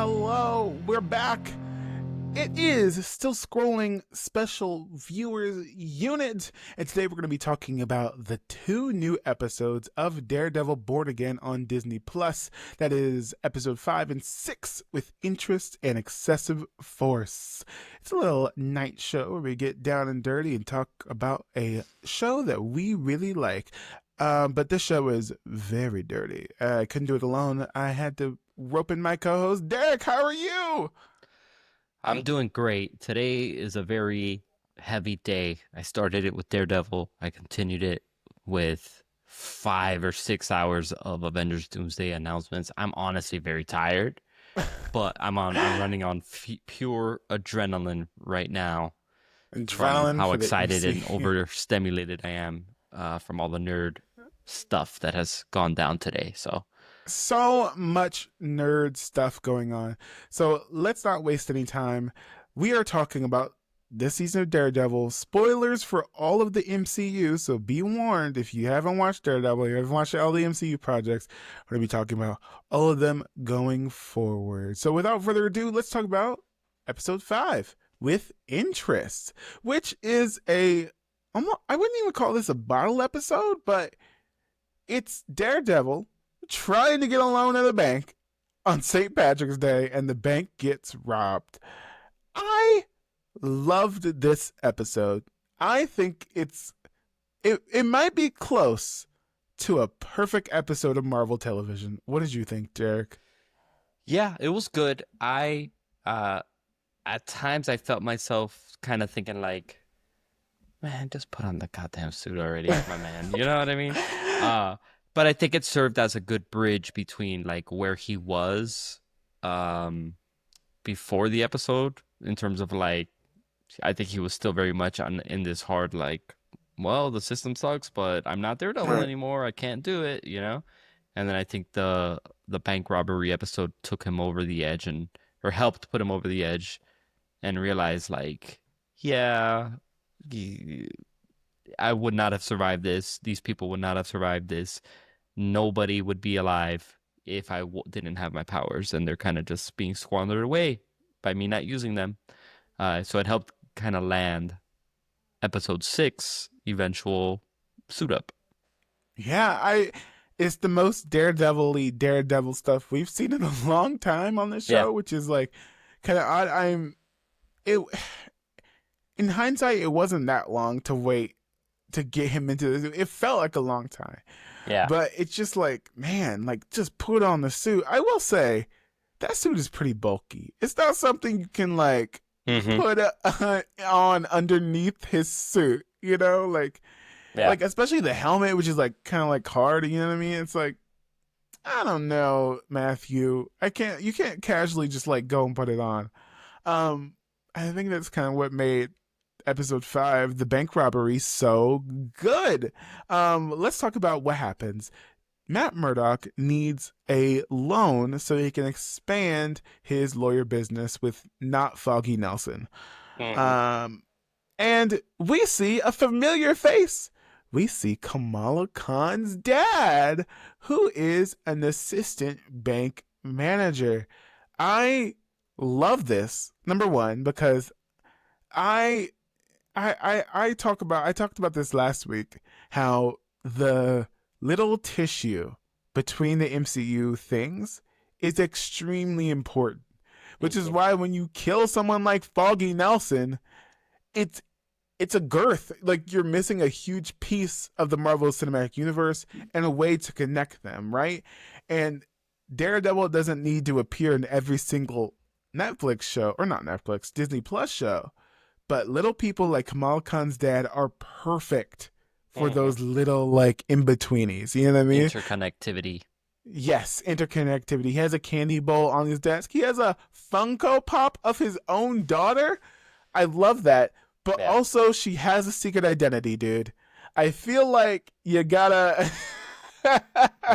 hello, we're back. It is Still Scrolling Special Viewers Unit, and today we're going to be talking about the two new episodes of Daredevil Born Again on Disney Plus. That is episode 5 and 6 with Interest and Excessive Force. It's a little night show where we get down and dirty and talk about a show that we really like. But this show is very dirty. I couldn't do it alone. I had to rope in my co-host, Derek. How are you? I'm doing great. Today is a very heavy day. I started it with Daredevil. I continued it with 5 or 6 hours of Avengers Doomsday announcements. I'm honestly very tired, but I'm running on pure adrenaline right now from Adrenaline how for the excited and EC. overstimulated I am from all the nerd stuff that has gone down today. So much nerd stuff going on. So let's not waste any time. We are talking about this season of Daredevil. Spoilers for all of the MCU, so be warned if you haven't watched Daredevil, you haven't watched all the MCU projects, we're going to be talking about all of them going forward. So without further ado, let's talk about episode 5 with Interest, which is I wouldn't even call this a bottle episode, but it's Daredevil trying to get a loan at a bank on St. Patrick's Day, and the bank gets robbed. I loved this episode. I think it might be close to a perfect episode of Marvel television. What did you think, Derek? Yeah, it was good. At times I felt myself kind of thinking like, man, just put on the goddamn suit already, my man. You know what I mean? But I think it served as a good bridge between like where he was before the episode in terms of like, I think he was still very much in this hard like, well, the system sucks, but I'm not Daredevil anymore. I can't do it, you know? And then I think the bank robbery episode took him over the edge or helped put him over the edge and realize like, yeah, I would not have survived this. These people would not have survived this. Nobody would be alive if I didn't have my powers, and they're kind of just being squandered away by me not using them. So it helped kind of land episode 6, eventual suit up. Yeah, it's the most Daredevil-y Daredevil stuff we've seen in a long time on this show, Yeah. which is like kind of odd. In hindsight, it wasn't that long to wait to get him into this. It felt like a long time. Yeah. But it's just like, man, like just put on the suit. I will say that suit is pretty bulky. It's not something you can like put on underneath his suit, you know? Like especially the helmet, which is like kind of like hard, you know what I mean? It's like, I don't know, Matthew. You can't casually just like go and put it on. I think that's kind of what made episode 5, the bank robbery, so good. Let's talk about what happens. Matt Murdock needs a loan so he can expand his lawyer business with not Foggy Nelson. And we see a familiar face. We see Kamala Khan's dad, who is an assistant bank manager. I love this, number one, because I talked about this last week, how the little tissue between the MCU things is extremely important, which is why when you kill someone like Foggy Nelson, it's a girth. Like you're missing a huge piece of the Marvel Cinematic Universe and a way to connect them, right? And Daredevil doesn't need to appear in every single Netflix show, or not Netflix, Disney Plus show. But little people like Kamal Khan's dad are perfect for those little like in-betweenies. You know what I mean? Interconnectivity. Yes, interconnectivity. He has a candy bowl on his desk. He has a Funko Pop of his own daughter. I love that. But also she has a secret identity, dude. I feel like you gotta...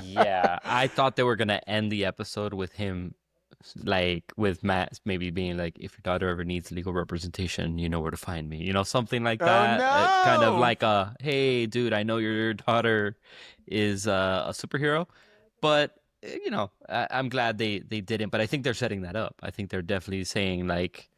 Yeah, I thought they were going to end the episode with him, like, with Matt maybe being like, if your daughter ever needs legal representation, you know where to find me. You know, something like that. Oh, Kind of no! like hey, dude, I know your daughter is a superhero. But I'm glad they didn't, but I think they're setting that up. I think they're definitely saying like,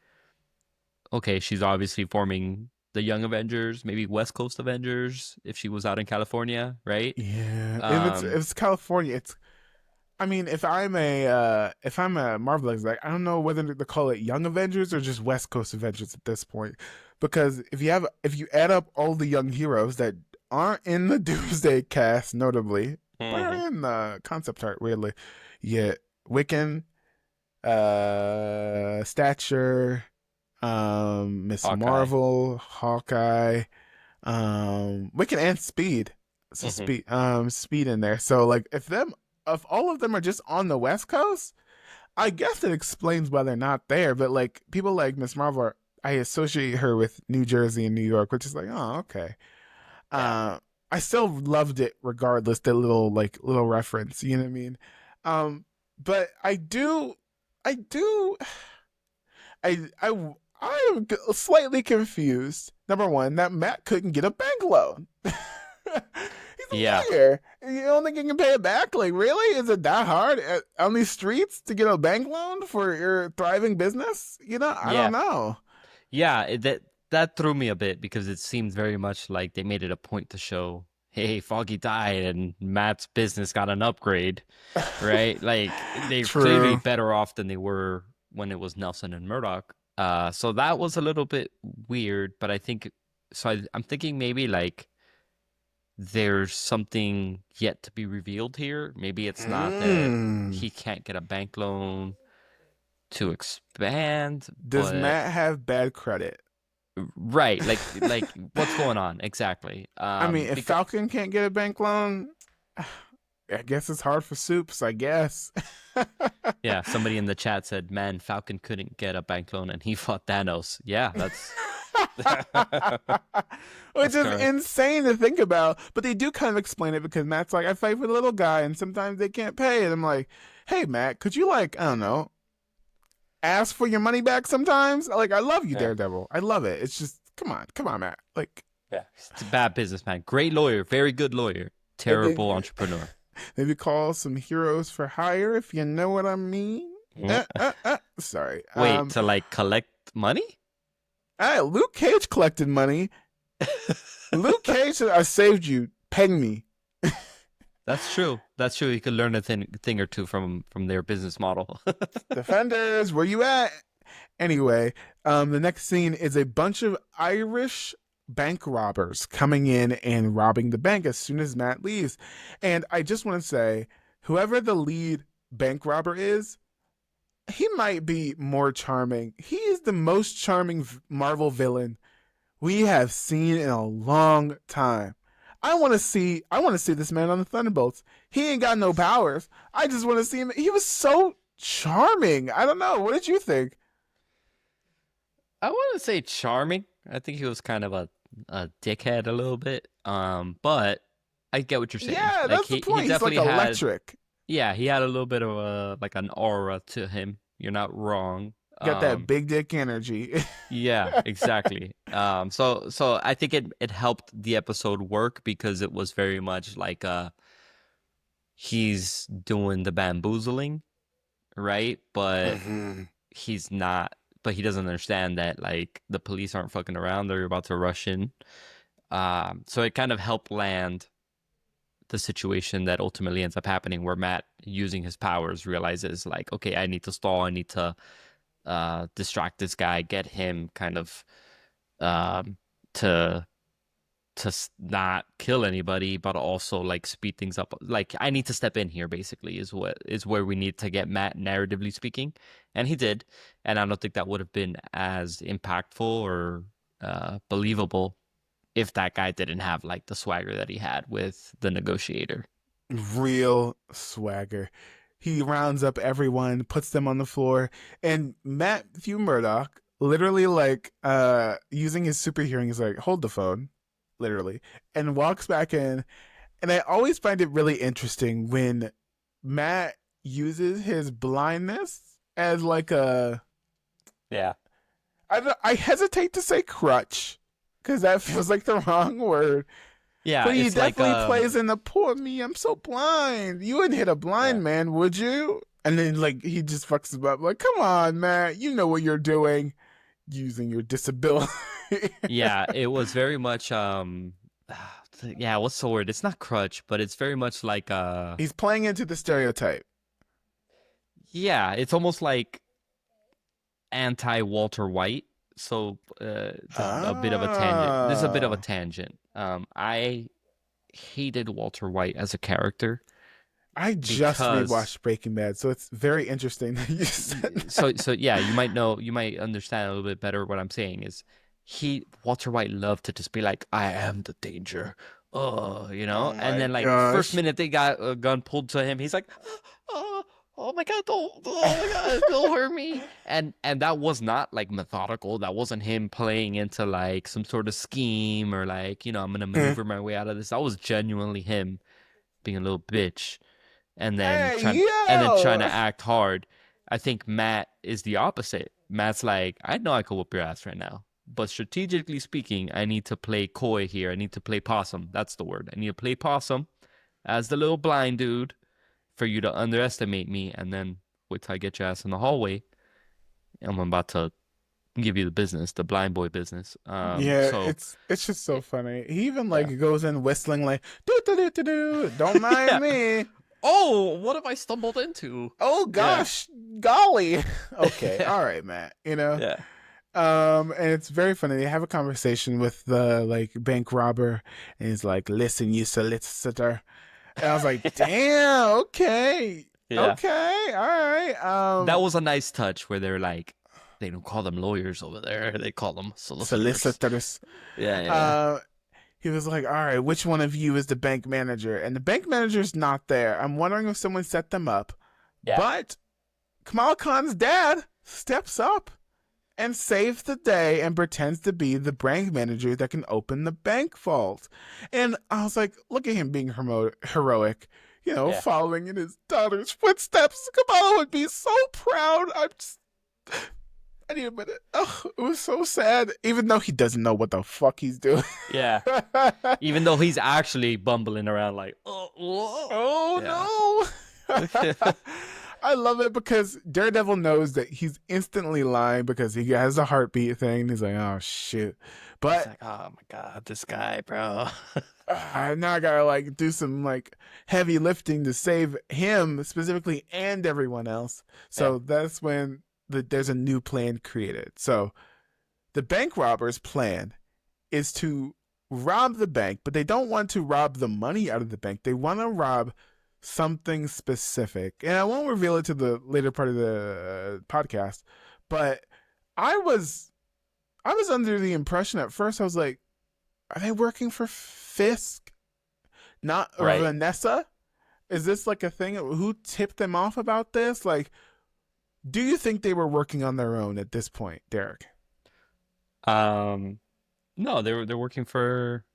okay, she's obviously forming the Young Avengers, maybe West Coast Avengers if she was out in California, right? Yeah, if Um, it's California, it's. I mean, if I'm a Marvel exec, I don't know whether to call it Young Avengers or just West Coast Avengers at this point, because if you add up all the young heroes that aren't in the Doomsday cast, notably, but are mhm. in the concept art, weirdly, yeah, Wiccan, Stature, Miss Hawkeye. Marvel, Hawkeye, Wiccan and Speed. So Hmm. Speed in there. So like if all of them are just on the West Coast, I guess it explains why they're not there. But like people like Miss Marvel, I associate her with New Jersey and New York, which is like, oh, okay. Yeah. Uh, I still loved it regardless. The little reference, you know what I mean? Um, but I do, I'm slightly confused. Number one, that Matt couldn't get a bank loan. He's Yeah. a lawyer. You don't think you can pay it back? Like, really? Is it that hard on these streets to get a bank loan for your thriving business? I don't Yeah. know. Yeah. That threw me a bit because it seemed very much like they made it a point to show, hey, Foggy died and Matt's business got an upgrade, right? Like they're clearly True. better off than they were when it was Nelson and Murdoch. So that was a little bit weird, but I think so. I'm thinking maybe like there's something yet to be revealed here. Maybe it's not that Mm. he can't get a bank loan to expand, Does but Matt have bad credit? right, like what's going on exactly? I mean, if Because Falcon can't get a bank loan, I guess it's hard for Soups, I guess. yeah, somebody in the chat said, "Man, Falcon couldn't get a bank loan and he fought Thanos." Yeah, that's Which that's is correct. insane to think about. But they do kind of explain it because Matt's like, I fight for the little guy, and sometimes they can't pay. And I'm like, hey, Matt, could you, like, I don't know, ask for your money back sometimes? Like, I love you, Yeah, Daredevil. I love it. It's just, come on, Matt. Like, yeah. It's a bad businessman. Great lawyer, very good lawyer, maybe, terrible entrepreneur. maybe call some heroes for hire if you know what I mean. Mm. Sorry. Wait, to like collect money? Luke Cage collected money. Luke Cage said, I saved you. Peng me. That's true. That's true. You could learn a thing or two from their business model. Defenders, where you at? Anyway, the next scene is a bunch of Irish bank robbers coming in and robbing the bank as soon as Matt leaves. And I just want to say, whoever the lead bank robber is, he might be more charming. He is the most charming Marvel villain we have seen in a long time. I want to see this man on the Thunderbolts. He ain't got no powers. I just want to see him. He was so charming. I don't know. What did you think? I wouldn't say charming. I think he was kind of a dickhead a little bit. But I get what you're saying. Yeah, Like that's the he point. He's like definitely had, electric. yeah, he had a little bit of a like an aura to him. You're not wrong. Got that big dick energy. Yeah, exactly. So I think it helped the episode work because it was very much like he's doing the bamboozling, right? But Mm-hmm. he's not, but he doesn't understand that like the police aren't fucking around. They're about to rush in. So it kind of helped land the situation that ultimately ends up happening where Matt using his powers realizes like, okay, I need to stall. I need to distract this guy, get him kind of um, to not kill anybody, but also like speed things up. Like I need to step in here. Basically, is where we need to get Matt narratively speaking, and he did. And I don't think that would have been as impactful or believable if that guy didn't have like the swagger that he had with the negotiator. Real swagger. He rounds up everyone, puts them on the floor, and Matthew Murdoch literally like using his super hearing is like, hold the phone, literally, and walks back in. And I always find it really interesting when Matt uses his blindness as like a Yeah. I hesitate to say crutch because that feels like the wrong word. Yeah, But he it's like definitely plays in the poor me. I'm so blind. You wouldn't hit a yeah. blind man, would you? And then like he just fucks him up. Like, come on, man. You know what you're doing using your disability. Yeah, it was very much yeah, what's the word? It's not crutch, but it's very much like He's playing into the stereotype. yeah, it's almost like anti Walter White. So just a bit of a tangent. This is a bit of a Ah. tangent. I hated Walter White as a character I just because rewatched Breaking Bad, so it's very interesting that you said that. so yeah, you might understand a little bit better what I'm saying is he Walter White loved to just be like, I am the danger. Oh, you Oh know, and my then like first gosh. minute they got a gun pulled to him, he's like, oh, oh my God, don't, oh my God, don't hurt me. And that was not like methodical. That wasn't him playing into like some sort of scheme or like, I'm gonna Eh. maneuver my way out of this. That was genuinely him being a little bitch Hey, and then trying to yo! act hard. I think Matt is the opposite. Matt's like, I know I could whoop your ass right now, but strategically speaking, I need to play coy here. I need to play possum. That's the word. I need to play possum as the little blind dude for you to underestimate me, and then wait till I get your ass in the hallway. I'm about to give you the business, the blind boy business. Yeah, So it's just so funny. He even yeah, like goes in whistling like do do do do do. Don't mind yeah. me. Oh, what have I stumbled into? Oh Yeah, gosh, golly. Okay, all right, Matt. yeah, And it's very funny. They have a conversation with the like bank robber, and he's like, "Listen, you solicitor." And I was like, yeah, "Damn, okay, yeah. okay, all right." That was a nice touch where they're like, they don't call them lawyers over there. They call them solicitors. Solicitors. Yeah, yeah, yeah. Uh, he was like, "All right, which one of you is the bank manager?" And the bank manager's not there. I'm wondering if someone set them up, Yeah. but Kamal Khan's dad steps up and saves the day and pretends to be the bank manager that can open the bank vault. And I was like, look at him being heroic, Yeah. following in his daughter's footsteps. Kamala would be so proud. I need a minute. Oh, it was so sad, even though he doesn't know what the fuck he's doing. Yeah. Even though he's actually bumbling around like, oh, whoa. Yeah. Oh no. I love it because Daredevil knows that he's instantly lying because he has a heartbeat thing. He's like, oh shit. He's But like, oh my God, this guy, bro. now I gotta like do some like heavy lifting to save him specifically and everyone else. Yeah. So that's when there's a new plan created. So the bank robber's plan is to rob the bank, but they don't want to rob the money out of the bank. They want to rob something specific. And I won't reveal it to the later part of the podcast, but I was I was under the impression at first I was like, are they working for Fisk? Not or Right. Vanessa? Is this like a thing? Who tipped them off about this? Like, do you think they were working on their own at this point, Derek? Um, no, they're working for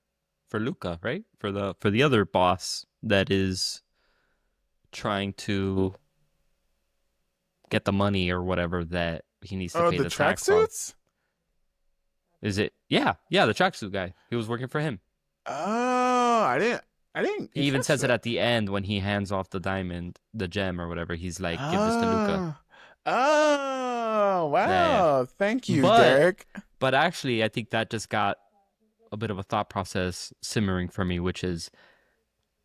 Luca, right? For the other boss that is trying to get the money or whatever that he needs to Oh, pay the the tax on. tracksuits? Is it? Yeah, yeah, the tracksuit guy. He was working for him. Oh, I didn't He even catch says it that. at the end when he hands off the diamond, the gem or whatever. He's like, "Give this to Luca." Oh, oh, Yeah, wow. Thank yeah. you, Derek. But actually, I think that just got a bit of a thought process simmering for me, which is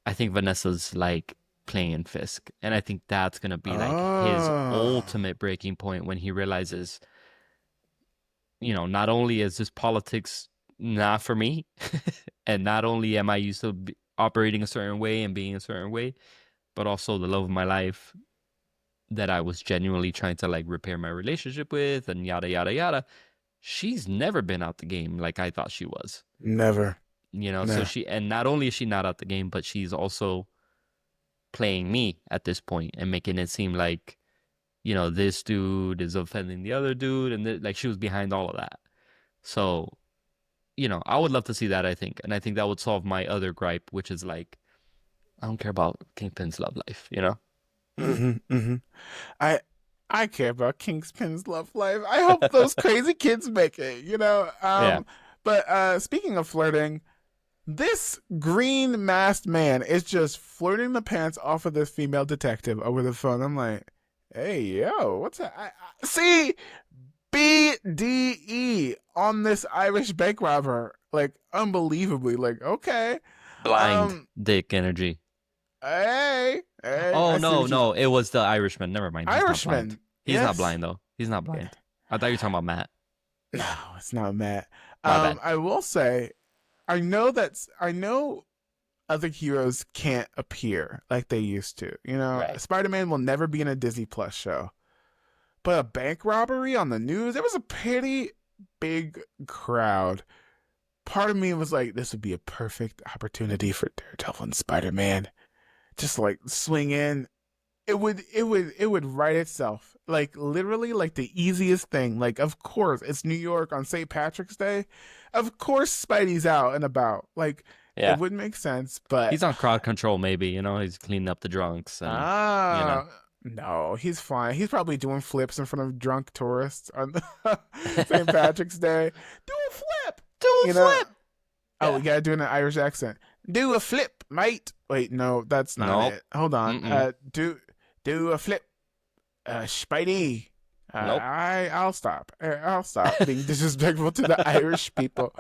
I think Vanessa's like playing Fisk, and I think that's gonna be like his Oh, ultimate breaking point when he realizes, not only is this politics not for me, and not only am I used to operating a certain way and being a certain way, but also the love of my life that I was genuinely trying to like repair my relationship with, and yada yada yada. She's never been out the game like I thought she was. never. So No. and not only is she not out the game, but she's also playing me at this point and making it seem like, this dude is offending the other dude, and like she was behind all of that. So, I would love to see that, I think. And I think that would solve my other gripe, which is like, I don't care about Kingpin's love life? Hmm. I I care about Kingspin's love life. I hope those crazy kids make it. Yeah. But speaking of flirting, This green masked man is just flirting the pants off of this female detective over the phone. I'm like, hey, yo, what's that? See, BDE on this Irish bank robber. Like, unbelievably. Like, okay. Blind Um, dick energy. hey, Oh I see no, what you. no, it was the Irishman. Never mind. He's not blind. Irishman. He's not Yes. blind though. He's not blind. I thought you were talking about Matt. No, it's not Matt. My bad. I will say, I know other heroes can't appear like they used to. You know, Right. Spider-Man will never be in a Disney Plus show. But a bank robbery on the news, there was a pretty big crowd. Part of me was like, this would be a perfect opportunity for Daredevil and Spider-Man. Just like swing in. It would write itself. Like literally like the easiest thing. Like of course it's New York on St. Patrick's Day. Of course Spidey's out and about. Like it Yeah. wouldn't make sense, but He's on crowd control, maybe. He's cleaning up the drunks and you know. no, he's fine. He's probably doing flips in front of drunk tourists on St. Patrick's Day. Do a flip. Do a You know? flip. Oh, Yeah. we gotta do an Irish accent. Do a flip, mate. Wait, no, that's not Nope. it. Hold on. Mm-mm. Do a flip. Spidey. Nope. I'll stop. I'll stop being disrespectful to the Irish people.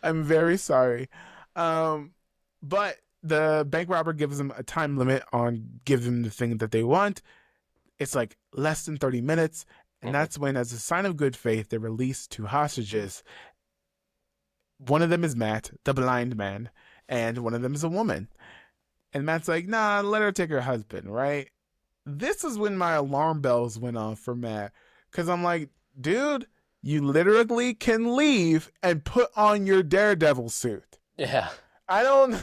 I'm very sorry. But the bank robber gives them a time limit on give them the thing that they want. It's like less than 30 minutes. And that's when, as a sign of good faith, they release two hostages. One of them is Matt, the blind man, and one of them is a woman. And Matt's like, nah, let her take her husband, right? This is when my alarm bells went off for Matt. Because I'm like, dude, you literally can leave and put on your Daredevil suit. Yeah. I don't,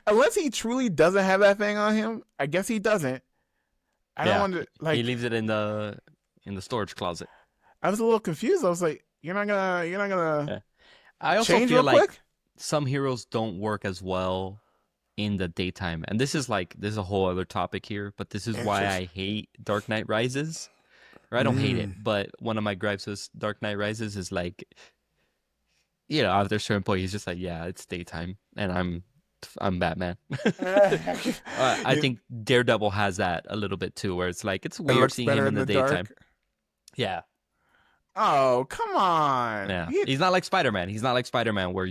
unless he truly doesn't have that thing on him. I guess he doesn't. I don't want to, like, he leaves it in the storage closet. I was a little confused. I was like, you're not gonna Yeah. I also change feel real like quick? some heroes don't work as well in the daytime. And this is a whole other topic here, but this is why I hate Dark Knight Rises. Or I don't hate it, but one of my gripes with Dark Knight Rises is like, after a certain point, he's just like, yeah, it's daytime, and I'm Batman. I think Daredevil has that a little bit too, where it's like it's It weird looks seeing better him in in the the daytime. dark. Yeah, Oh, come on. yeah. He's not like Spider-Man. He's not like Spider-Man where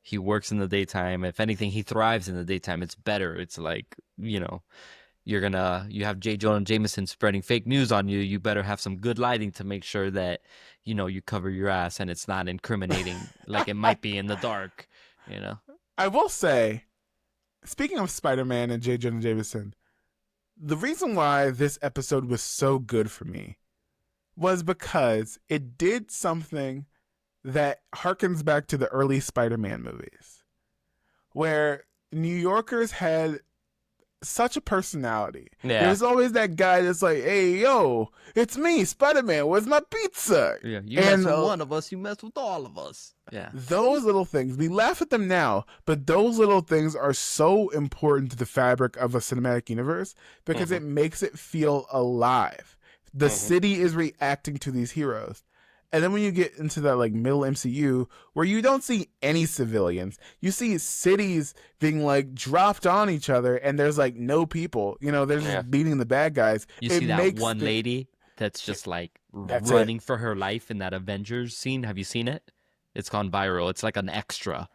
he works in the daytime. If anything, he thrives in the daytime. It's better. It's like you have J. Jonah Jameson spreading fake news on you. You better have some good lighting to make sure that you cover your ass and it's not incriminating like it might be in the dark. I will say, speaking of Spider-Man and J. Jonah Jameson, the reason why this episode was so good for me was because it did something that harkens back to the early Spider-Man movies, where New Yorkers had such a personality. Yeah. There's always that guy that's like, hey, yo, it's me, Spider-Man, where's my pizza? Yeah, you mess with one of us, you mess with all of us. Yeah. Those little things, we laugh at them now, but those little things are so important to the fabric of a cinematic universe because it makes it feel alive. The city is reacting to these heroes. And then when you get into that like middle MCU where you don't see any civilians, you see cities being like dropped on each other and there's like no people, they're just beating the bad guys. You see that one lady that's just like running for her life in that Avengers scene. Have you seen it? It's gone viral. It's like an extra.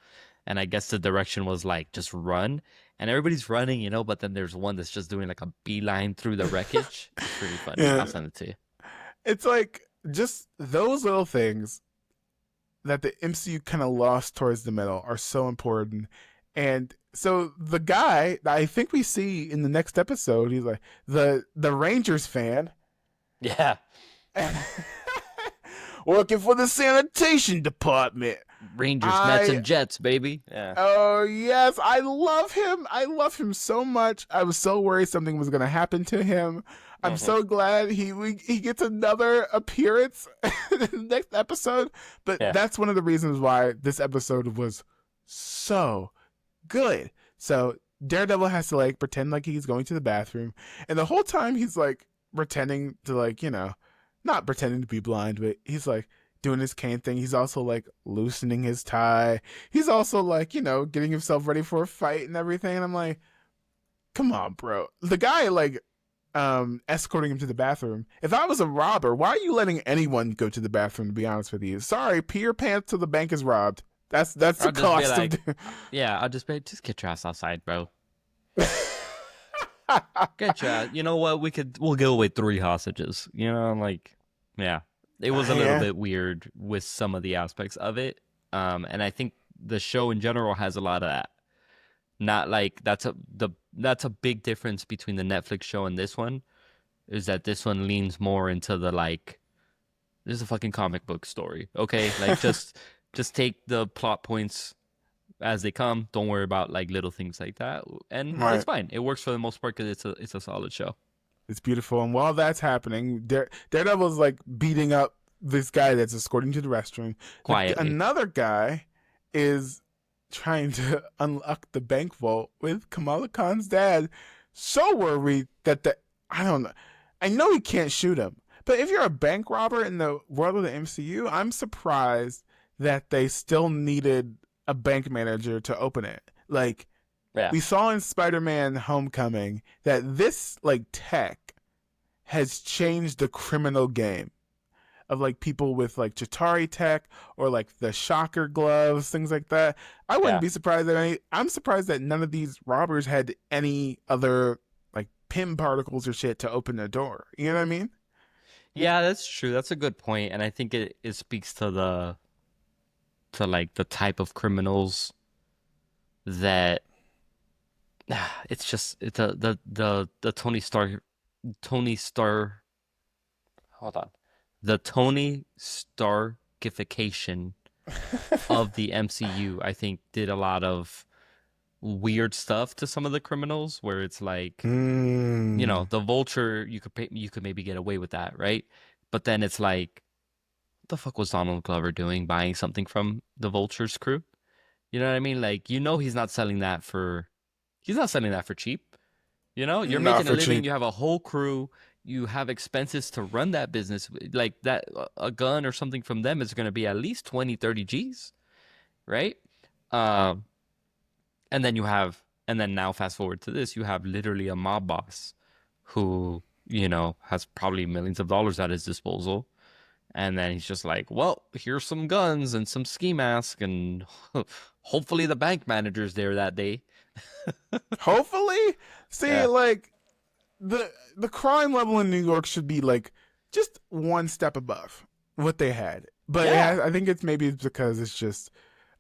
And I guess the direction was like, just run. And everybody's running, but then there's one that's just doing like a beeline through the wreckage. It's pretty funny. Yeah. I'll send it to you. It's like just those little things that the MCU kind of lost towards the middle are so important. And so the guy I think we see in the next episode, he's like the Rangers fan. Yeah. Working for the sanitation department. Rangers, Mets, and Jets, baby. Yeah. Oh, yes. I love him. I love him so much. I was so worried something was going to happen to him. I'm so glad he gets another appearance in the next episode. But that's one of the reasons why this episode was so good. So Daredevil has to like pretend like he's going to the bathroom. And the whole time he's like pretending to like, not pretending to be blind, but he's like, doing his cane thing. He's also like loosening his tie. He's also like, getting himself ready for a fight and everything. And I'm like, come on, bro. The guy like escorting him to the bathroom. If I was a robber, why are you letting anyone go to the bathroom, to be honest with you? Sorry, pee your pants till the bank is robbed. That's the I'll just be cost of like, yeah, I'll just be like, just get your ass outside, bro. Get your ass. You know what? We'll give away 3 hostages. Like, yeah, it was a little yeah. bit weird with some of the aspects of it. And I think the show in general has a lot of that. Not like that's a big difference between the Netflix show and this one, is that this one leans more into the like, this is a fucking comic book story. Okay? Like just take the plot points as they come. Don't worry about like little things like that. And it's Right. fine. It works for the most part because it's a solid show. It's beautiful. And while that's happening, Daredevil's like beating up this guy that's escorting to the restroom. Quietly. Another guy is trying to unlock the bank vault with Kamala Khan's dad. So worried that I don't know. I know he can't shoot him, but if you're a bank robber in the world of the MCU, I'm surprised that they still needed a bank manager to open it. Like, Yeah. we saw in Spider-Man Homecoming that this like tech has changed the criminal game of like people with like Chitauri tech or like the shocker gloves, things like that. I wouldn't Yeah. be surprised I'm surprised that none of these robbers had any other like pin particles or shit to open the door. You know what I mean? Yeah, that's true. That's a good point. And I think it speaks to like the type of criminals that it's just it's the Tony Star hold on. The Tony Starkification of the MCU, I think, did a lot of weird stuff to some of the criminals where it's like, the Vulture, you could maybe get away with that, right? But then it's like, what the fuck was Donald Glover doing buying something from the Vulture's crew? You know what I mean? Like, he's not selling that for cheap. You're Not making a for living, cheap. you have a whole crew, you have expenses to run that business. Like that, a gun or something from them is going to be at least 20, 30 G's, right? Um, and then now fast forward to this, you have literally a mob boss who, has probably millions of dollars at his disposal. And then he's just like, well, here's some guns and some ski mask, and hopefully the bank manager's there that day. Hopefully, see, Yeah. like the crime level in New York should be like just one step above what they had. But Yeah. I think it's because it's just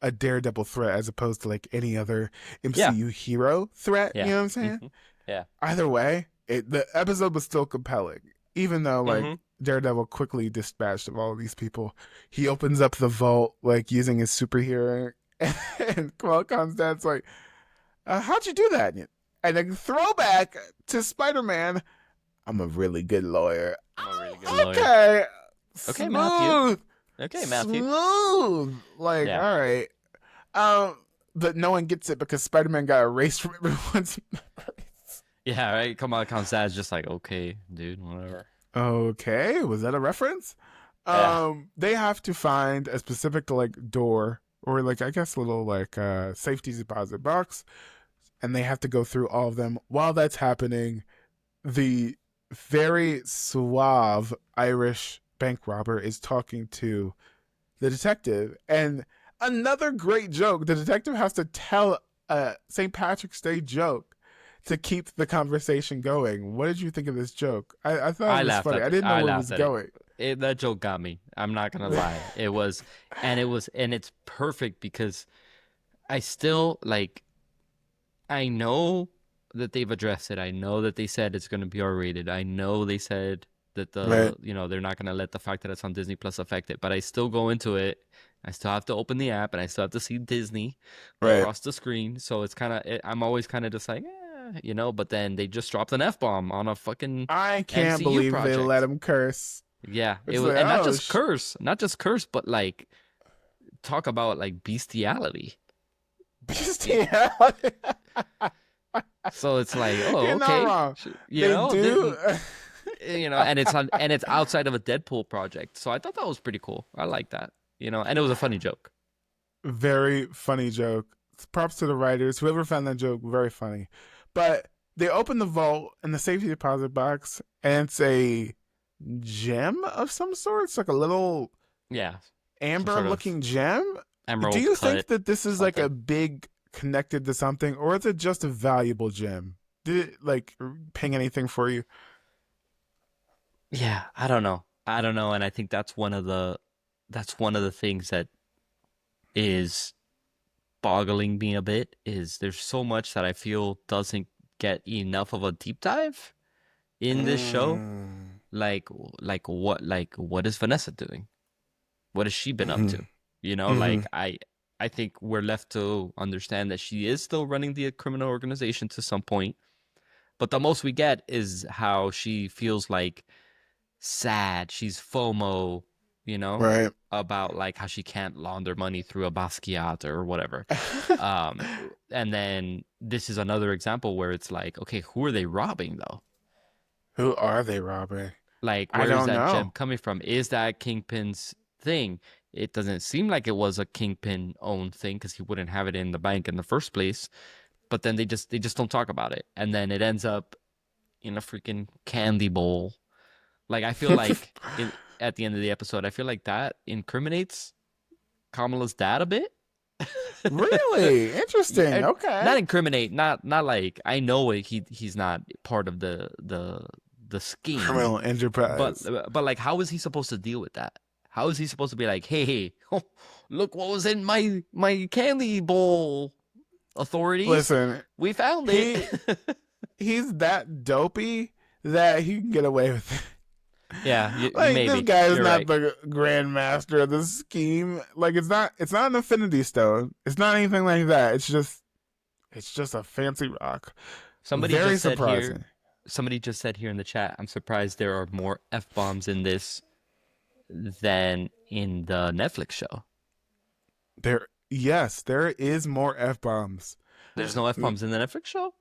a Daredevil threat as opposed to like any other Yeah. MCU hero threat. You Yeah. know what I'm saying? Yeah. Either way, the episode was still compelling, even though like hmm Daredevil quickly dispatched of all of these people. He opens up the vault like using his superhero, and Kamala Khan's dad's like, "How'd you do that?" And a throwback to Spider-Man. I'm a really good lawyer. I'm a really good Oh, lawyer. okay, Okay, Matthew. smooth, Okay, Matthew. smooth. Like, Yeah. all right. But no one gets it because Spider-Man got erased from everyone's memories. Yeah, right. Come on, Dad's just like, okay, dude, whatever. Okay, was that a reference? Yeah. They have to find a specific like door or like I guess a little like safety deposit box, and they have to go through all of them. While that's happening, the very suave Irish bank robber is talking to the detective, and another great joke. The detective has to tell a St. Patrick's Day joke to keep the conversation going. What did you think of this joke? I thought I it was laughed funny. at I it. didn't know I where it laughed was at it. going. That joke got me. I'm not gonna lie. And it's perfect because I still like. I know that they've addressed it. I know that they said it's gonna be R-rated. I know they said that Right, they're not gonna let the fact that it's on Disney Plus affect it. But I still go into it. I still have to open the app and I still have to see Disney right. across the screen. So it's I'm always kind of just like, But then they just dropped an F-bomb on a fucking I can't MCU believe they let project. him curse. Yeah, it It's was, like, and oh, not just curse, but like talk about like bestiality. It, bestiality. so it's like, oh, You're not okay, wrong. You They know, do. and it's outside of a Deadpool project. So I thought that was pretty cool. I like that, and it was a funny joke. Very funny joke. Props to the writers. Whoever found that joke, very funny. But they open the vault and the safety deposit box, and it's a gem of some sort. It's like a little Yeah, some amber sort of looking gem. Do emerald you think cut that this is like a something. big connected to something, or is it just a valuable gem? Did it like ping anything for you? Yeah, I don't know. I don't know, and I think that's one of the things that is boggling me a bit is there's so much that I feel doesn't get enough of a deep dive in this show. Mm. Like what is Vanessa doing? What has she been up Mm-hmm. to? Mm-hmm. I think we're left to understand that she is still running the criminal organization to some point, but the most we get is how she feels like sad. She's FOMO, you know, Right. about like how she can't launder money through a Basquiat or whatever. Um, and then this is another example where it's like, okay, who are they robbing though? Who are they robbing? Like, I where is don't that gem know. coming from? Is that Kingpin's thing? It doesn't seem like it was a Kingpin owned thing because he wouldn't have it in the bank in the first place. But then they just don't talk about it, and then it ends up in a freaking candy bowl. Like I feel like at the end of the episode, I feel like that incriminates Kamala's dad a bit. Really Yeah, interesting. Okay. not incriminate, not like I know he's not part of the scheme, Criminal but enterprise. but like how is he supposed to deal with that? How is he supposed to be like, hey, look what was in my candy bowl, authorities, Listen, we found it. he he's that dopey that he can get away with it. Yeah, Like this maybe guy is you're not right. the grand master of the scheme. Like it's not an infinity stone. It's not anything like that. It's just a fancy rock. Somebody Very just said here, surprising. somebody just said here in the chat, I'm surprised there are more F bombs in this than in the Netflix show. There is more F bombs. There's no F bombs in the Netflix show?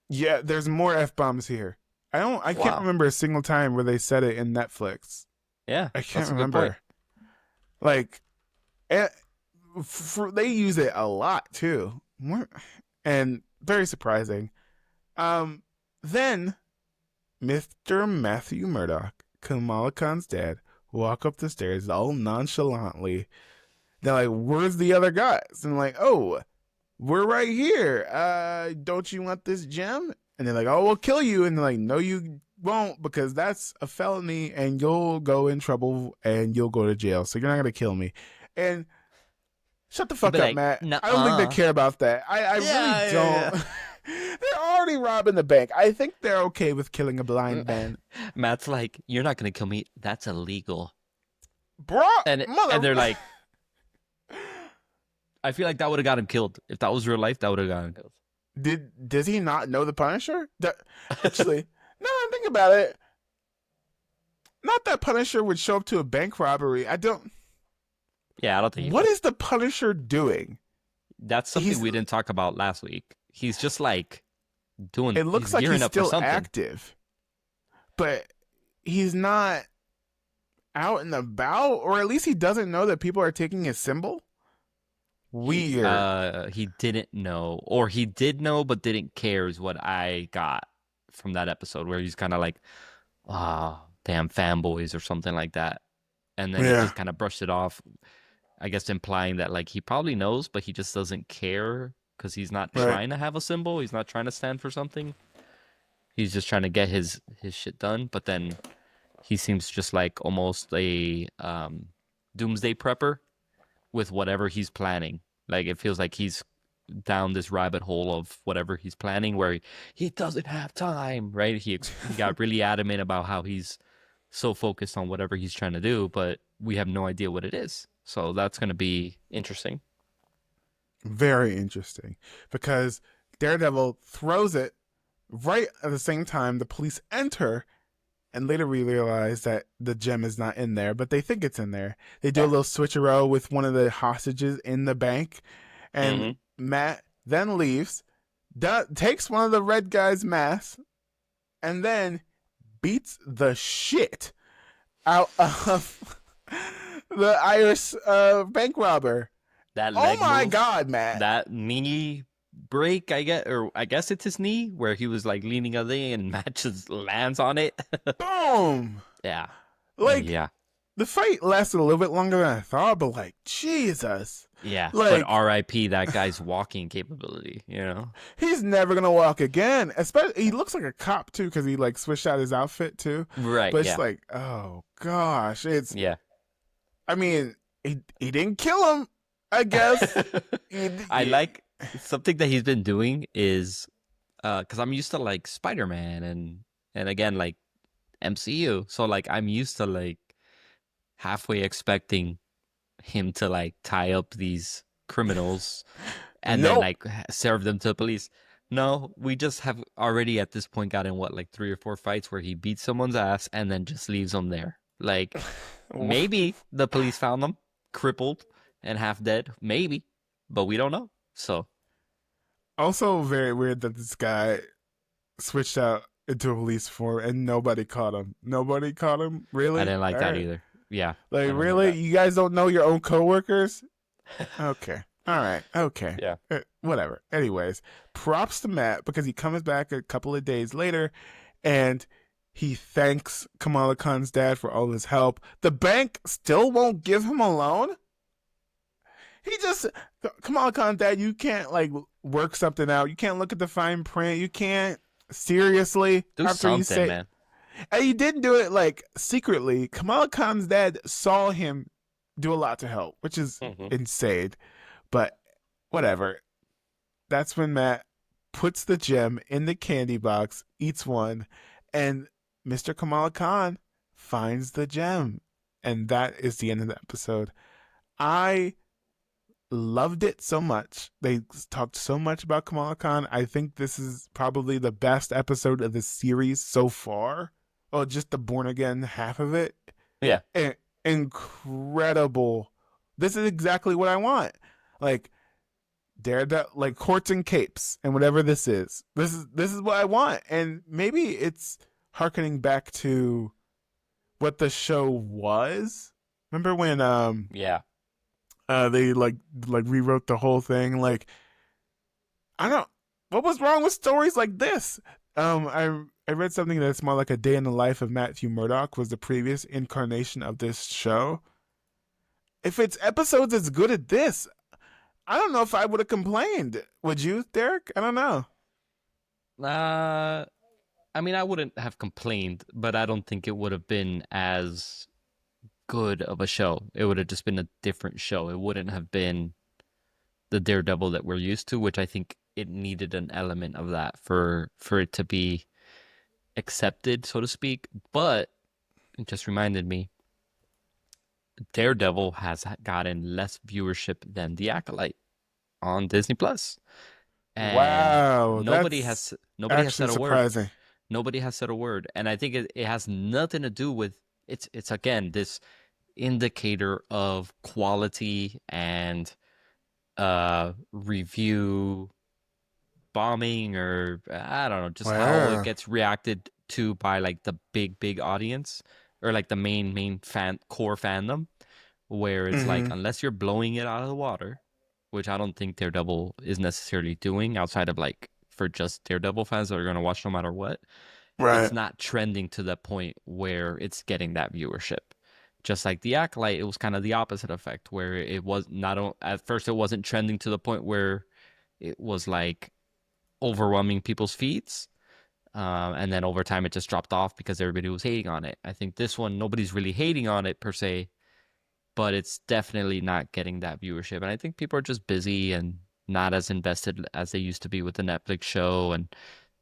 Yeah, there's more F bombs here. I can't Wow. remember a single time where they said it in Netflix. Yeah, I can't that's a good point. remember. Like, eh, they use it a lot too. And very surprising. Um, then Mr. Matthew Murdoch, Kamala Khan's dad, walk up the stairs all nonchalantly. They're like, "Where's the other guys?" And I'm like, "Oh, we're right here. Don't you want this gem?" And they're like, "Oh, we'll kill you." And they're like, "No, you won't, because that's a felony and you'll go in trouble and you'll go to jail. So you're not gonna kill me." And shut the He'd fuck be up, like, Matt. I don't think they nuh-uh. care about that. I really Yeah, don't. yeah, They're already robbing the bank. I think they're okay with killing a blind yeah. man. Matt's like, you're not gonna kill me. That's illegal. Bro, And mother. they're like, I feel like that would have got him killed. If that was real life, that would have got him killed. Does he not know the Punisher? Actually, now that I think about it, not that Punisher would show up to a bank robbery. I don't. Yeah, I don't think he What would. is the Punisher doing? That's something He's. we didn't talk about last week. He's just like It he's looks like gearing he's up for still something. active, but he's not out and about, or at least he doesn't know that people are taking his symbol. Weird. He didn't know, or he did know but didn't care, is what I got from that episode, where he's kind of like, "Ah, damn fanboys" or something like that, and then he Yeah. just kind of brushed it off. I guess implying that like he probably knows, but he just doesn't care because he's not Right. trying to have a symbol. He's not trying to stand for something. He's just trying to get his shit done. But then he seems just like almost a doomsday prepper with whatever he's planning. Like it feels like he's down this rabbit hole of whatever he's planning where he doesn't have time, right? He got really adamant about how he's so focused on whatever he's trying to do, but we have no idea what it is. So that's going to be interesting. Very interesting, because Daredevil throws it right at the same time the police enter, and later we realize that the gem is not in there, but they think it's in there. They do a Yeah. little switcheroo with one of the hostages in the bank, and Hmm. Matt then leaves, takes one of the red guy's masks, and then beats the shit out of the Irish bank robber. That Oh leg my move, god, Matt. that knee break, I guess it's his knee where he was like leaning on it and Matt just lands on it. Boom. Yeah. Like, Yeah. the fight lasted a little bit longer than I thought, but like, Jesus. Yeah. But Like, RIP that guy's walking capability, you know? he's never gonna walk again. Especially, he looks like a cop too, because he like switched out his outfit too. Right. But it's Yeah. like, oh gosh, it's. Yeah. I mean, he didn't kill him. I guess. I like something that he's been doing is because I'm used to like Spider-Man and again like MCU. So like I'm used to like halfway expecting him to like tie up these criminals and then Nope. like serve them to the police. No, we just have already at this point gotten what like 3 or 4 fights where he beats someone's ass and then just leaves them there. Like maybe the police found them crippled and half dead, maybe, but we don't know. So Also, very weird that this guy switched out into a police form and nobody caught him. Nobody caught him. I Really? didn't like All that right. either. Yeah, Like, I don't like really? that. You guys don't know your own coworkers? Okay. All right. Okay. Yeah. Whatever. Anyways, props to Matt because he comes back a couple of days later and he thanks Kamala Khan's dad for all his help. The bank still won't give him a loan. He just, Kamala Khan's dad, you can't like work something out. You can't look at the fine print. You can't seriously Do after you something, say, man. and he didn't do it like secretly. Kamala Khan's dad saw him do a lot to help, which is Hmm. insane. But whatever. That's when Matt puts the gem in the candy box, eats one, and Mr. Kamala Khan finds the gem. And that is the end of the episode. I loved it so much. They talked so much about Kamala Khan. I think this is probably the best episode of the series so far. Well, just the Born Again half of it. Yeah. Incredible. This is exactly what I want. Like Daredevil, like courts and capes, and whatever this is. This is what I want, and maybe it's harkening back to what the show was. Remember when Yeah. they like rewrote the whole thing? Like I don't. What was wrong with stories like this? I read something that's more like a day in the life of Matthew Murdoch was the previous incarnation of this show. If it's episodes as good as this, I don't know if I would have complained. Would you, Derek? I don't know. Uh, I mean, I wouldn't have complained, but I don't think it would have been as good of a show. It would have just been a different show. It wouldn't have been the Daredevil that we're used to, which I think it needed an element of that for it to be accepted, so to speak. But it just reminded me, Daredevil has gotten less viewership than The Acolyte on Disney Plus, and Wow, that's nobody has actually said a word. surprising. Nobody has said a word, and I think it has nothing to do with it's again this indicator of quality and review bombing, or I don't know, just how it Wow. gets reacted to by like the big audience, or like the main fan core fandom, where it's like Mm-hmm. unless you're blowing it out of the water, which I don't think Daredevil is necessarily doing outside of like for just Daredevil fans that are going to watch no matter what, it's Right. not trending to the point where it's getting that viewership. Just like The Acolyte, it was kind of the opposite effect, where it was not at first it wasn't trending to the point where it was like overwhelming people's feeds, and then over time it just dropped off because everybody was hating on it. I think this one nobody's really hating on it per se, but it's definitely not getting that viewership. And I think people are just busy and not as invested as they used to be with the Netflix show. And it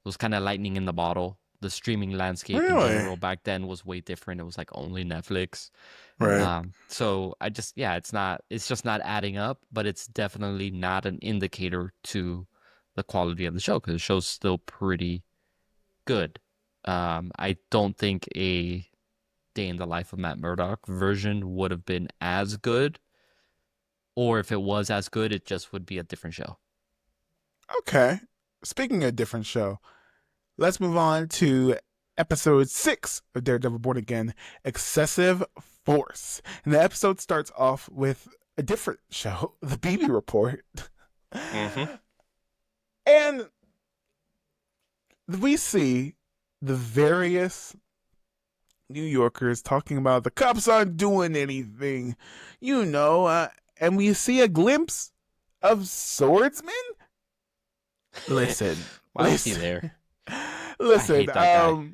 was kind of lightning in the bottle. The streaming landscape in Really? general back then was way different. It was like only Netflix. Right. So I just, yeah, it's just not adding up, but it's definitely not an indicator to the quality of the show because the show's still pretty good. I don't think a Day in the Life of Matt Murdock version would have been as good, or if it was as good, it just would be a different show. Okay. Speaking of different show, let's move on to episode 6 of Daredevil Born Again, Excessive Force. And the episode starts off with a different show, The BB Report. Mm-hmm. And we see the various New Yorkers talking about the cops aren't doing anything, and we see a glimpse of Swordsman. Listen, Why was he listen, there? listen. I hate that guy.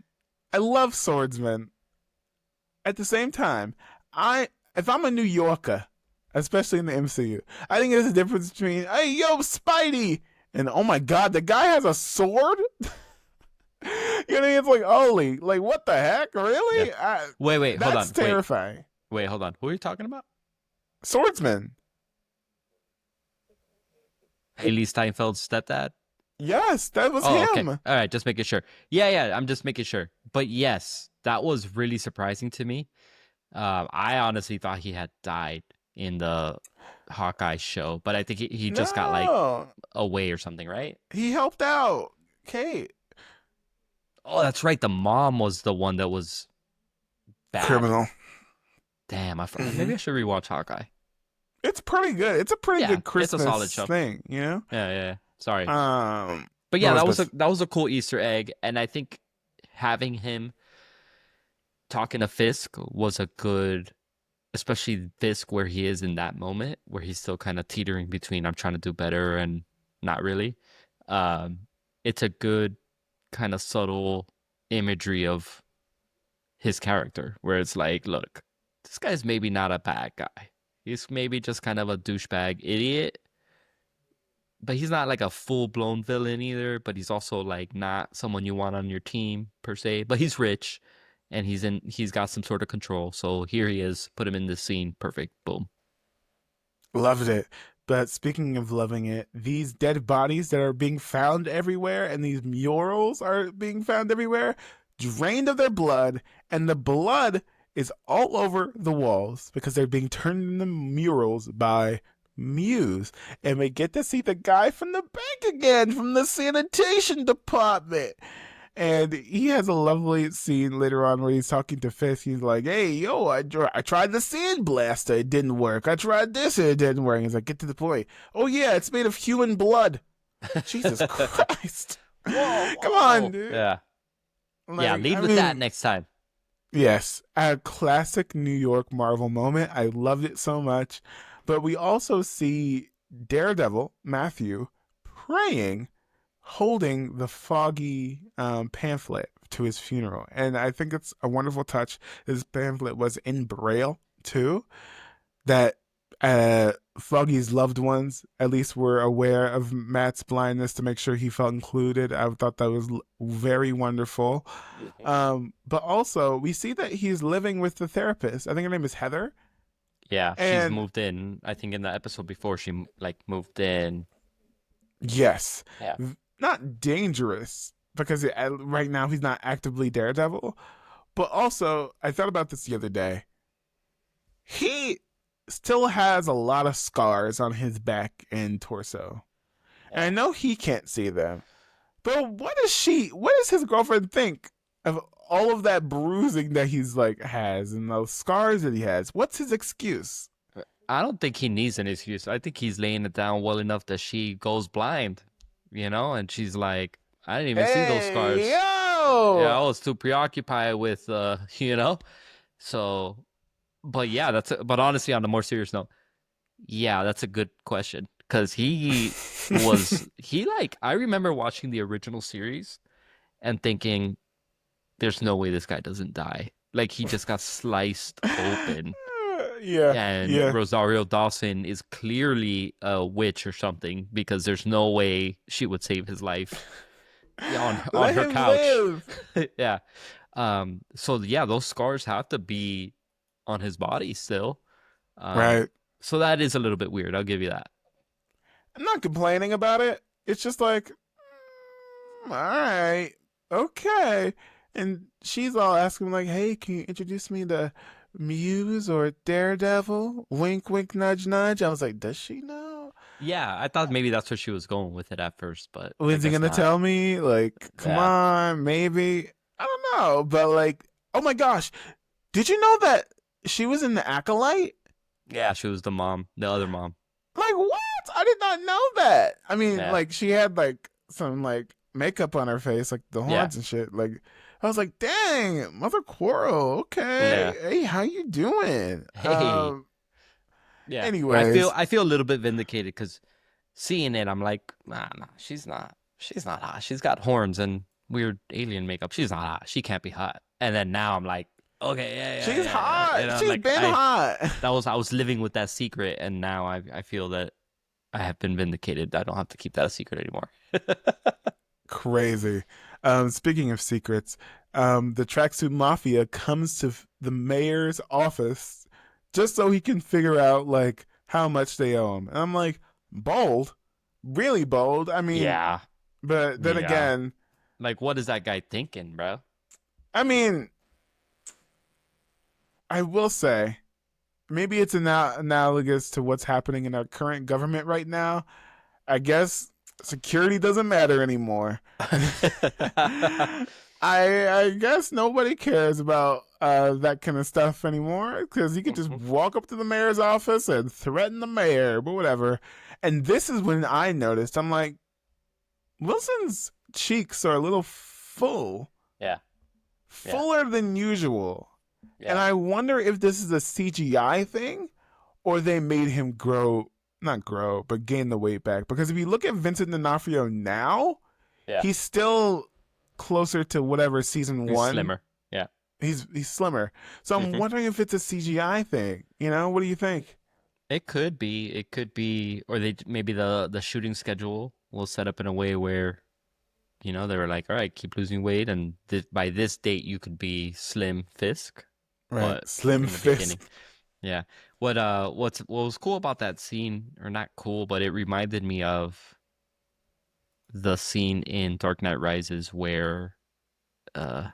I love Swordsman. At the same time, if I'm a New Yorker, especially in the MCU, I think there's a difference between hey yo Spidey and oh my god, the guy has a sword. You know what I mean? It's like, holy, like, what the heck? Really? Yeah. Wait, hold on. That's terrifying. Wait, hold on. Who are you talking about? Swordsman. Haley Steinfeld's stepdad? Yes, that was him. Okay. All right, just making sure. Yeah, I'm just making sure. But yes, that was really surprising to me. I honestly thought he had died in the Hawkeye show, but I think he just got, like, away or something, right? He helped out Kate. Oh, that's right. The mom was the one that was bad. Criminal. Damn, maybe I should rewatch Hawkeye. It's pretty good. It's a pretty good Christmas it's a solid show. thing, you know? Yeah. Sorry. But yeah, that was a cool Easter egg, and I think having him talking to Fisk was a good, especially Fisk where he is in that moment, where he's still kind of teetering between I'm trying to do better and not really. It's a good kind of subtle imagery of his character, where it's like, look, this guy's maybe not a bad guy. He's maybe just kind of a douchebag idiot, but he's not like a full-blown villain either, but he's also like not someone you want on your team per se, but he's rich and he's got some sort of control. So here he is, put him in this scene. Perfect. Boom. Loved it. But speaking of loving it, these dead bodies that are being found everywhere and these murals are being found everywhere, drained of their blood, and the blood is all over the walls because they're being turned into murals by Muse. And we get to see the guy from the bank again, from the sanitation department. And he has a lovely scene later on where he's talking to Fisk. He's like, hey, yo, I tried the sandblaster. It didn't work. I tried this and it didn't work. He's like, get to the point. Oh, yeah, it's made of human blood. Jesus Christ. Whoa. Come on, dude. Yeah. Like, lead with that next time. Yes, a classic New York Marvel moment. I loved it so much. But we also see Daredevil, Matthew, praying, holding the foggy pamphlet to his funeral. And I think it's a wonderful touch. This pamphlet was in Braille, too, that Foggy's loved ones at least were aware of Matt's blindness to make sure he felt included. I thought that was very wonderful. But also, we see that he's living with the therapist. I think her name is Heather. Yeah, she's moved in. I think in the episode before, she moved in. Yes. Yeah. Not dangerous, because right now he's not actively Daredevil. But also, I thought about this the other day. He still has a lot of scars on his back and torso. And I know he can't see them. But what does his girlfriend think of all of that bruising that he's has and those scars that he has? What's his excuse? I don't think he needs an excuse. I think he's laying it down well enough that she goes blind, and she's like, I didn't even see those scars. Yo! Yeah, I was too preoccupied with, so, but yeah, but honestly, on a more serious note, yeah, that's a good question. Because I remember watching the original series and thinking, there's no way this guy doesn't die. Like, he just got sliced open. And Rosario Dawson is clearly a witch or something, because there's no way she would save his life on her couch. Yeah. So yeah, those scars have to be on his body still. Right. So that is a little bit weird. I'll give you that. I'm not complaining about it. It's just like, all right, okay. And she's all asking like, hey, can you introduce me to Muse or Daredevil? Wink, wink, nudge, nudge. I was like, does she know? Yeah, I thought maybe that's where she was going with it at first, but when's he gonna tell me? Like, come on, maybe. I don't know, but like, oh my gosh, did you know that she was in the Acolyte? Yeah, she was the mom, the other mom. Like what? I did not know that. I mean, Yeah, like she had like some like makeup on her face, like the yeah, horns and shit. Like I was like, dang, Mother Quarrel. Okay, yeah. hey, how you doing? Hey, yeah. But Anyways, I feel a little bit vindicated because seeing it, I'm like, nah, she's not hot. She's got horns and weird alien makeup. She's not hot. She can't be hot. And then now I'm like, okay, she's yeah. hot. And I'm She's like, been hot. I was living with that secret, and now I feel that I have been vindicated. I don't have to keep that a secret anymore. Crazy. Speaking of secrets, the tracksuit mafia comes to the mayor's office just so he can figure out like how much they owe him. And I'm like, bold, really bold. I mean, Yeah, but then yeah. again, Like, what is that guy thinking, bro? I mean, I will say maybe it's analogous to what's happening in our current government right now. I guess security doesn't matter anymore. I guess nobody cares about that kind of stuff anymore because you could just walk up to the mayor's office and threaten the mayor, but whatever. And this is when I noticed I'm like, Wilson's cheeks are a little full, Yeah, yeah, fuller than usual. And yeah. I wonder if this is a CGI thing or they made him grow, not grow, but gain the weight back. Because if you look at Vincent D'Onofrio now, Yeah. he's still closer to whatever season He's one. slimmer. Yeah. He's slimmer. So I'm hmm wondering if it's a CGI thing. You know, what do you think? It could be. It could be, or they maybe the shooting schedule will set up in a way where, they were like, all right, keep losing weight, and by this date you could be Slim Fisk. Right, But Slim in the beginning, Fisk. yeah. What was cool about that scene, or not cool, but it reminded me of the scene in Dark Knight Rises where uh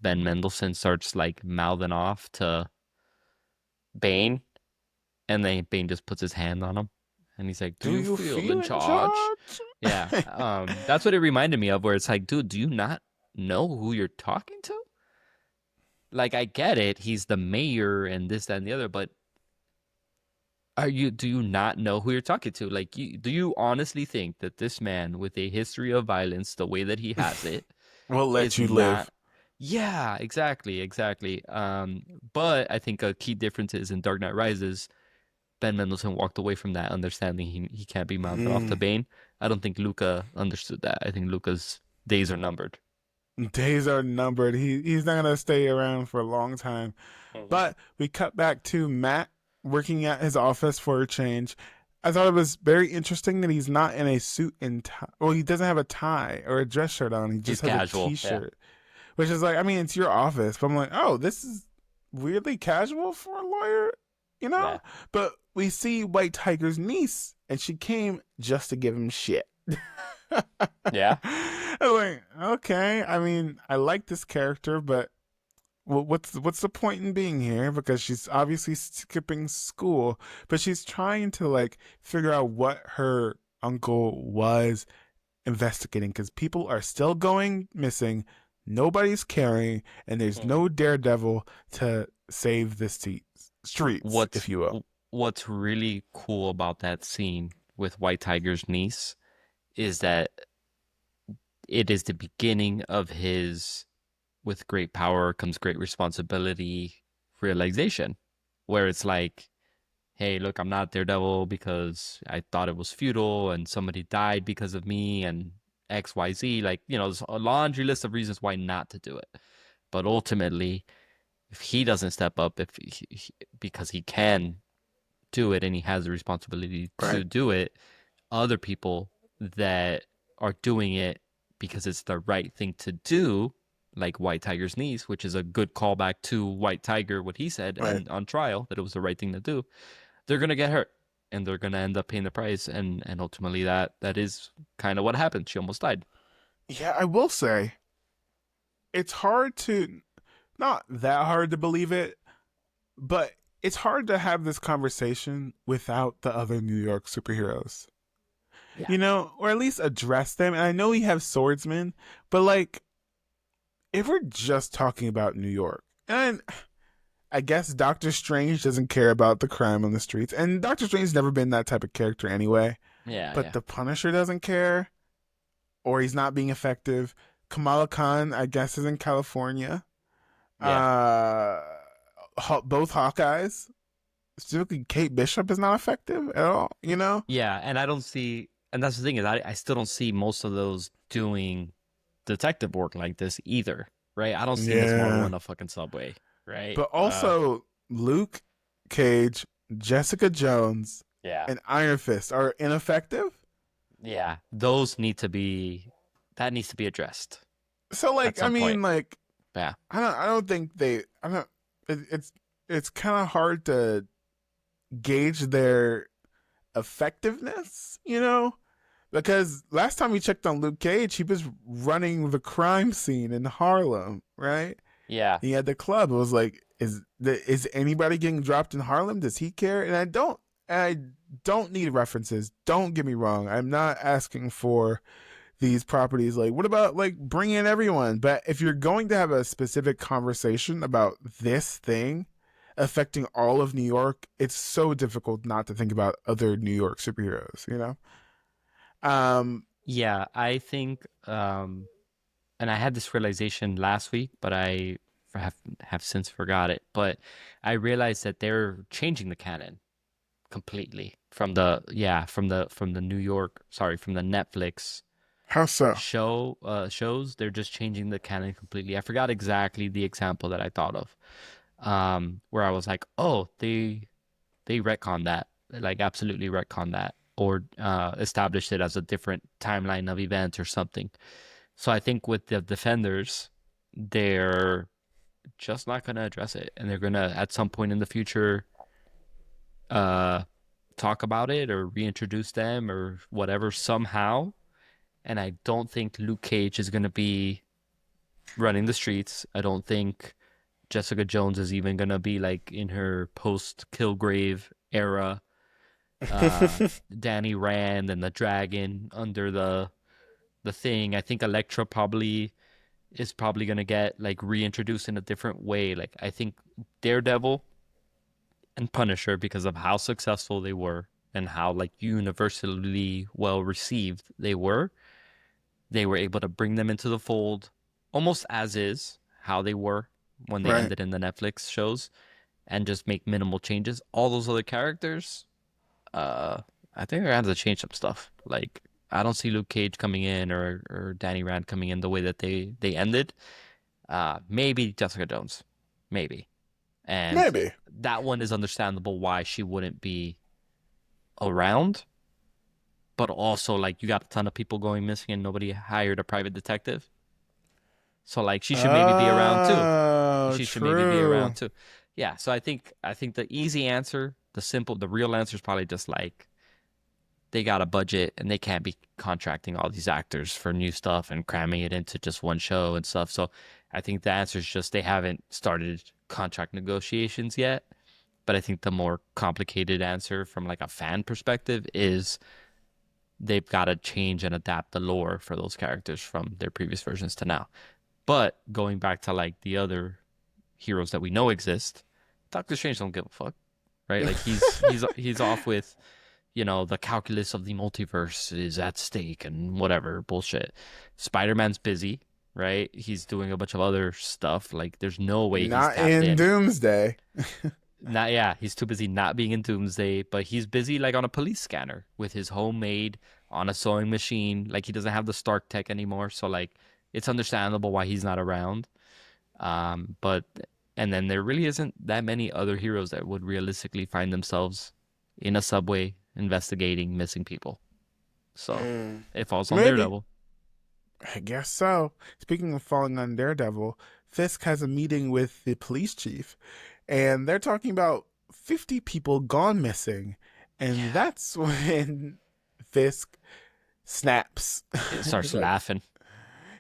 Ben Mendelsohn starts like mouthing off to Bane, and then Bane just puts his hand on him, and he's like, "Do Do you you feel feel in in charge?" charge? Yeah, that's what it reminded me of, where it's like, dude, do you not know who you're talking to? Like, I get it, he's the mayor and this, that, and the other, but do you not know who you're talking to? Like, do you honestly think that this man with a history of violence, the way that he has it, We'll let is you not? live. Yeah, exactly. But I think a key difference is in Dark Knight Rises, Ben Mendelsohn walked away from that understanding he can't be mounted off to Mm. Bane. I don't think Luca understood that. I think Luca's days are numbered. Days are numbered. He's not gonna stay around for a long time. Mhm. But we cut back to Matt working at his office for a change. I thought it was very interesting that he's not in a suit and tie. Well, he doesn't have a tie or a dress shirt on. He He's just has a casual. Yeah. t-shirt, which is like, I mean, it's your office, but I'm like, oh, this is weirdly casual for a lawyer, you know? Yeah. But we see White Tiger's niece, and she came just to give him shit. Yeah. I'm like, okay. I mean, I like this character, but what's the point in being here? Because she's obviously skipping school, but she's trying to like figure out what her uncle was investigating because people are still going missing, nobody's caring, and there's Mhm. no Daredevil to save the streets, What's if you will. what's really cool about that scene with White Tiger's niece is that it is the beginning of his with great power comes great responsibility realization, where it's like, hey, look, I'm not Daredevil because I thought it was futile and somebody died because of me and XYZ. Like, there's a laundry list of reasons why not to do it. But ultimately, if he doesn't step up, because he can do it and he has the responsibility Right. to do it, other people that are doing it because it's the right thing to do, like White Tiger's niece, which is a good callback to White Tiger, what he said Right. and on trial that it was the right thing to do, they're gonna get hurt and they're gonna end up paying the price, and ultimately that is kind of what happened. She almost died. Yeah, I will say it's hard to not that hard to believe it, but it's hard to have this conversation without the other New York superheroes. Yeah. You know, or at least address them. And I know we have swordsmen, but like if we're just talking about New York, and I guess Doctor Strange doesn't care about the crime on the streets, and Doctor Strange's never been that type of character anyway. Yeah, But yeah, the Punisher doesn't care, or he's not being effective. Kamala Khan, I guess, is in California. yeah, Uh, both Hawkeyes, specifically Kate Bishop, is not effective at all. You know? yeah. And I don't see, and that's the thing is, I still don't see most of those doing detective work like this either, right? I don't see Miss Marvel Yeah. in a fucking subway, right? But also, Luke Cage, Jessica Jones, Yeah, and Iron Fist are ineffective. yeah. Those need to be, that needs to be addressed So, at like, I some point. mean, like, Yeah, I don't think they, I don't. It's kind of hard to gauge their effectiveness, you know, because last time we checked on Luke Cage, he was running the crime scene in Harlem, right? yeah. He had the club. It was like, is anybody getting dropped in Harlem? Does he care? And I don't need references. Don't get me wrong. I'm not asking for these properties. Like, what about like bringing in everyone? But if you're going to have a specific conversation about this thing affecting all of New York, it's so difficult not to think about other New York superheroes. You know? Yeah, I think, and I had this realization last week, but I have since forgot it. But I realized that they're changing the canon completely from the yeah from the New York sorry from the Netflix How so? shows. They're just changing the canon completely. I forgot exactly the example that I thought of, where I was like, oh, they retcon that, like absolutely retcon that, or established it as a different timeline of events or something. So I think with the Defenders, they're just not going to address it, and they're going to at some point in the future uh talk about it or reintroduce them or whatever somehow. And I don't think Luke Cage is going to be running the streets. I don't think Jessica Jones is even going to be like in her post Kilgrave era. Danny Rand and the dragon under the thing. I think Elektra probably is probably going to get like reintroduced in a different way. Like I think Daredevil and Punisher, because of how successful they were and how like universally well received they were able to bring them into the fold almost as is how they were when they Right. ended in the Netflix shows, and just make minimal changes. All those other characters, uh, I think they're gonna have to change some stuff. Like I don't see Luke Cage coming in or Danny Rand coming in the way that they ended. Maybe Jessica Jones, maybe, and Maybe. that one is understandable why she wouldn't be around. But also, like, you got a ton of people going missing and nobody hired a private detective. So, like, she should maybe be around too. Oh, She should maybe be around true. too. Yeah. So I think the easy answer, the real answer is probably just like they got a budget and they can't be contracting all these actors for new stuff and cramming it into just one show and stuff. So I think the answer is just they haven't started contract negotiations yet. But I think the more complicated answer from like a fan perspective is they've got to change and adapt the lore for those characters from their previous versions to now. But going back to like the other heroes that we know exist, Doctor Strange don't give a fuck, right? Like he's off with, the calculus of the multiverse is at stake and whatever bullshit. Spider-Man's busy, right? He's doing a bunch of other stuff. Like there's no way he's Not tapped in in. Doomsday. Not yeah, he's too busy not being in Doomsday, but he's busy like on a police scanner with his homemade on a sewing machine. Like he doesn't have the Stark tech anymore, so like it's understandable why he's not around. But and then there really isn't that many other heroes that would realistically find themselves in a subway investigating missing people. So Mm. it falls on Maybe. Daredevil. I guess so. Speaking of falling on Daredevil, Fisk has a meeting with the police chief, and they're talking about 50 people gone missing. And Yeah, that's when Fisk snaps. it he's starts like, laughing.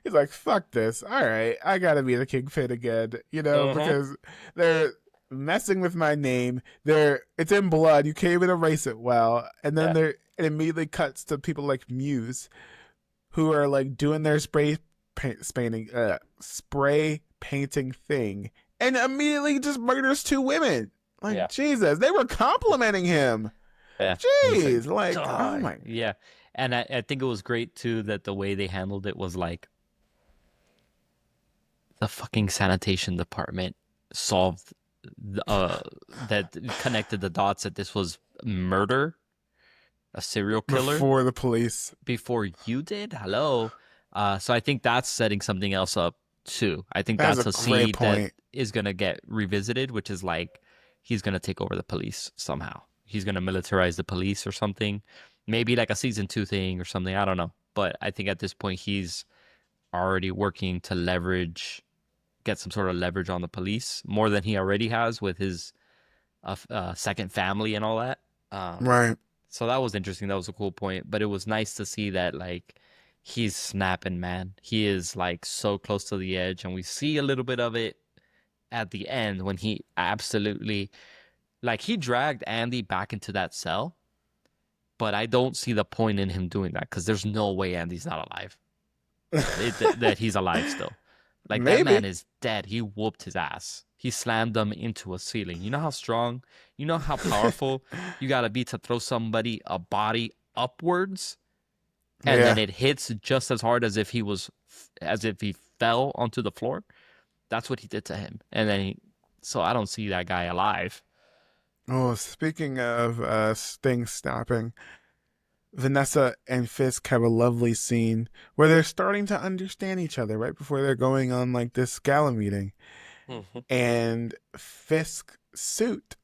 he's like, fuck this. All right, I gotta be the kingpin again, Uh-huh. because they're messing with my name. It's in blood. You can't even erase it well. And then Yeah. it immediately cuts to people like Muse, who are like doing their spray spray painting thing and immediately just murders two women. Like Yeah. Jesus, they were complimenting him. Yeah. He's like, Jeez, like oh die. my, Yeah. And I think it was great too that the way they handled it was like the fucking sanitation department solved uh that connected the dots that this was murder, a serial killer before the police. before you did. Hello. So I think that's setting something else up too. I think That's a that's a great seed that point. is gonna get revisited, which is like he's gonna take over the police somehow. He's gonna militarize the police or something. Maybe like a season two thing or something. I don't know. But I think at this point he's already working to get some sort of leverage on the police more than he already has with his second family and all that. Um, Right. so that was interesting. That was a cool point. But it was nice to see that like he's snapping, man. He is like so close to the edge, and we see a little bit of it at the end when he absolutely like he dragged Andy back into that cell. But I don't see the point in him doing that because there's no way Andy's not alive. That he's alive still. Like that man Maybe. is dead. He whooped his ass. He slammed them into a ceiling. You know how strong, you know how powerful you gotta be to throw somebody a body upwards, and then Yeah. it hits just as hard as if he fell onto the floor. That's what he did to him. And then so I don't see that guy alive. Oh, speaking of things stopping, Vanessa and Fisk have a lovely scene where they're starting to understand each other right before they're going on like this gala meeting. Mm-hmm. And Fisk's suit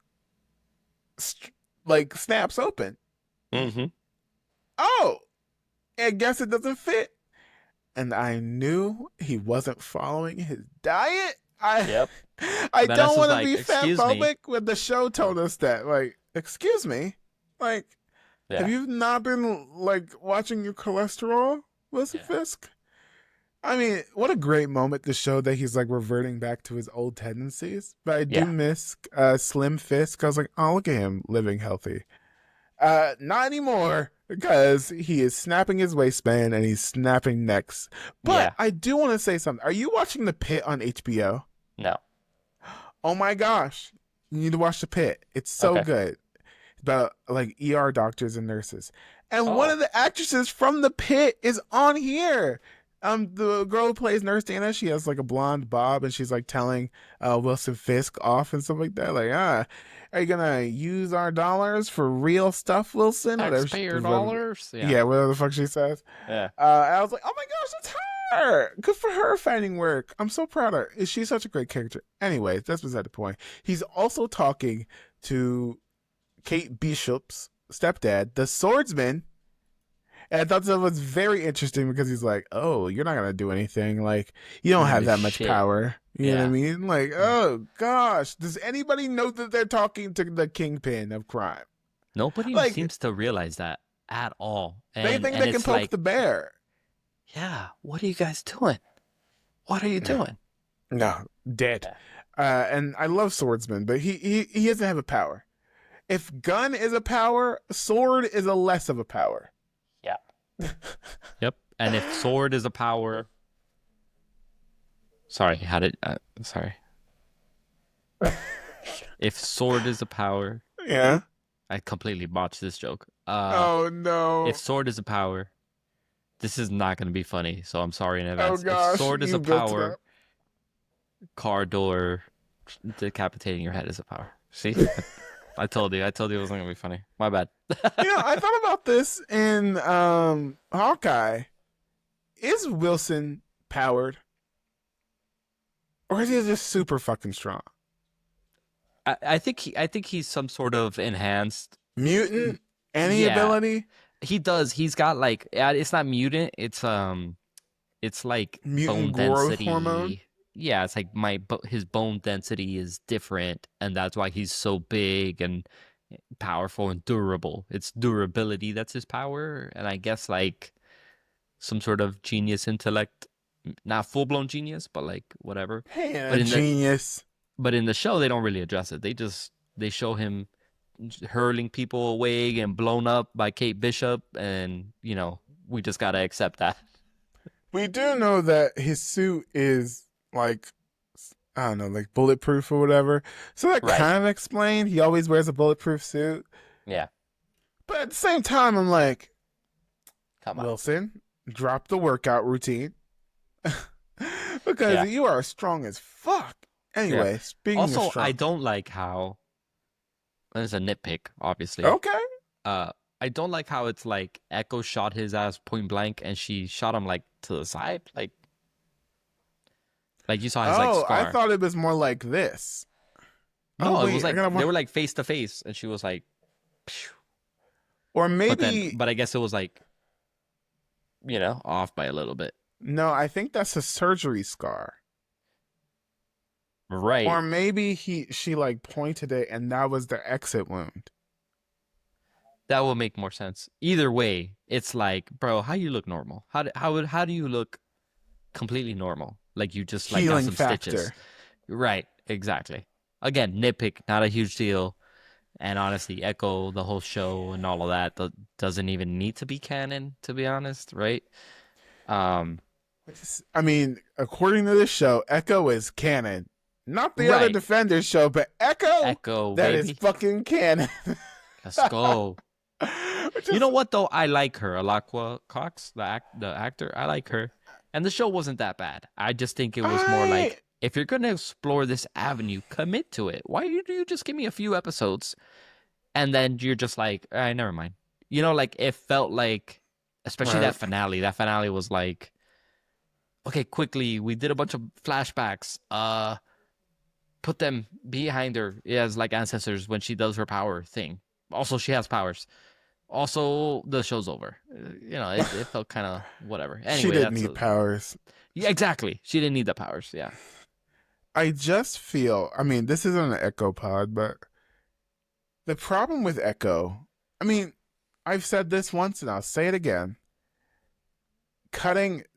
like snaps open. Mm-hmm. Oh, I guess it doesn't fit. And I knew he wasn't following his diet. I Yep. I don't Vanessa's want to like, be fat excuse me. phobic, but the show told us that. Like, excuse me. Like, have Yeah. you not been like watching your cholesterol, Wilson Yeah. Fisk? I mean, what a great moment to show that he's like reverting back to his old tendencies. But I do Yeah. miss Slim Fisk. I was like, oh, look at him living healthy. Not anymore because he is snapping his waistband and he's snapping necks. But Yeah. I do want to say something. Are you watching The Pit on HBO? No. Oh my gosh. You need to watch The Pit. It's so Okay. good. It's about like ER doctors and nurses. And one Oh. of the actresses from The Pit is on here. The girl who plays Nurse Dana, she has like a blonde bob, and she's like telling Wilson Fisk off and stuff like that. Like, are you gonna use our dollars for real stuff, Wilson? Whatever. Taxpayer dollars. Yeah. Yeah, whatever the fuck she says. Yeah. And I was like, oh my gosh, that's her. Good for her finding work. I'm so proud of her. She's such a great character. Anyways, that's beside the point. He's also talking to Kate Bishop's stepdad, the swordsman. And I thought that was very interesting because he's like, oh, you're not going to do anything. Like, you don't have that much Shit. power. You know what I Yeah. mean? Like, oh, gosh. Does anybody know that they're talking to the kingpin of crime? Nobody Like, seems to realize that at all. they And think and they can it's poke like, the bear. yeah, what are you guys doing? What are you doing? No, dead. Yeah. And I love swordsman, but he doesn't have a power. If gun is a power, sword is a less of a power. Yeah. Yep. And if sword is a power, sorry, how did sorry. If sword is a power, Yeah. I completely botched this joke. Oh no. If sword is a power, this is not going to be funny, so I'm sorry in Oh advance. gosh. If sword is You a built it power, up. car door, decapitating your head is a power. See? I told you it wasn't going to be funny. My bad. I thought about this in Hawkeye. Is Wilson powered? Or is he just super fucking strong? I think he's some sort of enhanced. Mutant? Any Yeah, ability? he does. He's got like it's not mutant. It's like Mutant bone growth hormone? density. Yeah, it's like his bone density is different, and that's why he's so big and powerful and durable. It's durability that's his power, and I guess like some sort of genius intellect, not full blown genius, but like whatever. Hey, a But genius. in the show, they don't really address it. They show him hurling people away and blown up by Kate Bishop, and we just gotta accept that. We do know that his suit is like, I don't know, like bulletproof or whatever. So that Right. kind of explained. He always wears a bulletproof suit. Yeah. But at the same time, I'm like, Come on. Wilson, drop the workout routine because Yeah. you are strong as fuck. Yeah. Anyway, speaking of Also, I strong, don't like how, and it's a nitpick, obviously. okay. Uh, I don't like how it's like Echo shot his ass point blank and she shot him like to the side. Like you saw his like Oh, I scar. thought it was more like this. Oh No, it was wait, I like gotta. they were like face to face and she was like, phew. Or But maybe but I guess it was like, off by a little bit. no. I think that's a surgery scar. Or Right. maybe she like pointed it and that was the exit wound. That will make more sense. Either way, it's like, bro, how you look normal? How do you look completely normal? Like you just like got Healing some stitches. factor. Right, exactly. Again, nitpick, not a huge deal. And honestly, Echo, the whole show and all of that doesn't even need to be canon, to be honest, right? Um, I mean, according to this show, Echo is canon. Not the other right. Defenders show, but Echo, Echo, that is baby. fucking canon. Let's go. Which You is, know what though? I like her, Alaqua Cox, the actor. I like her, and the show wasn't that bad. I just think it was more I, like if you're gonna explore this avenue, commit to it. Why do you just give me a few episodes and then you're just like, all right, never mind. Like it felt like, especially right. that finale. That finale was like, okay, quickly, we did a bunch of flashbacks. Put them behind her as like ancestors when she does her power thing. Also, she has powers. Also, the show's over. It felt kind of whatever. She Anyway, didn't need powers. yeah, exactly. She didn't need the powers. Yeah. I just feel, I mean, this isn't an Echo pod, but the problem with Echo, I mean, I've said this once and I'll say it again.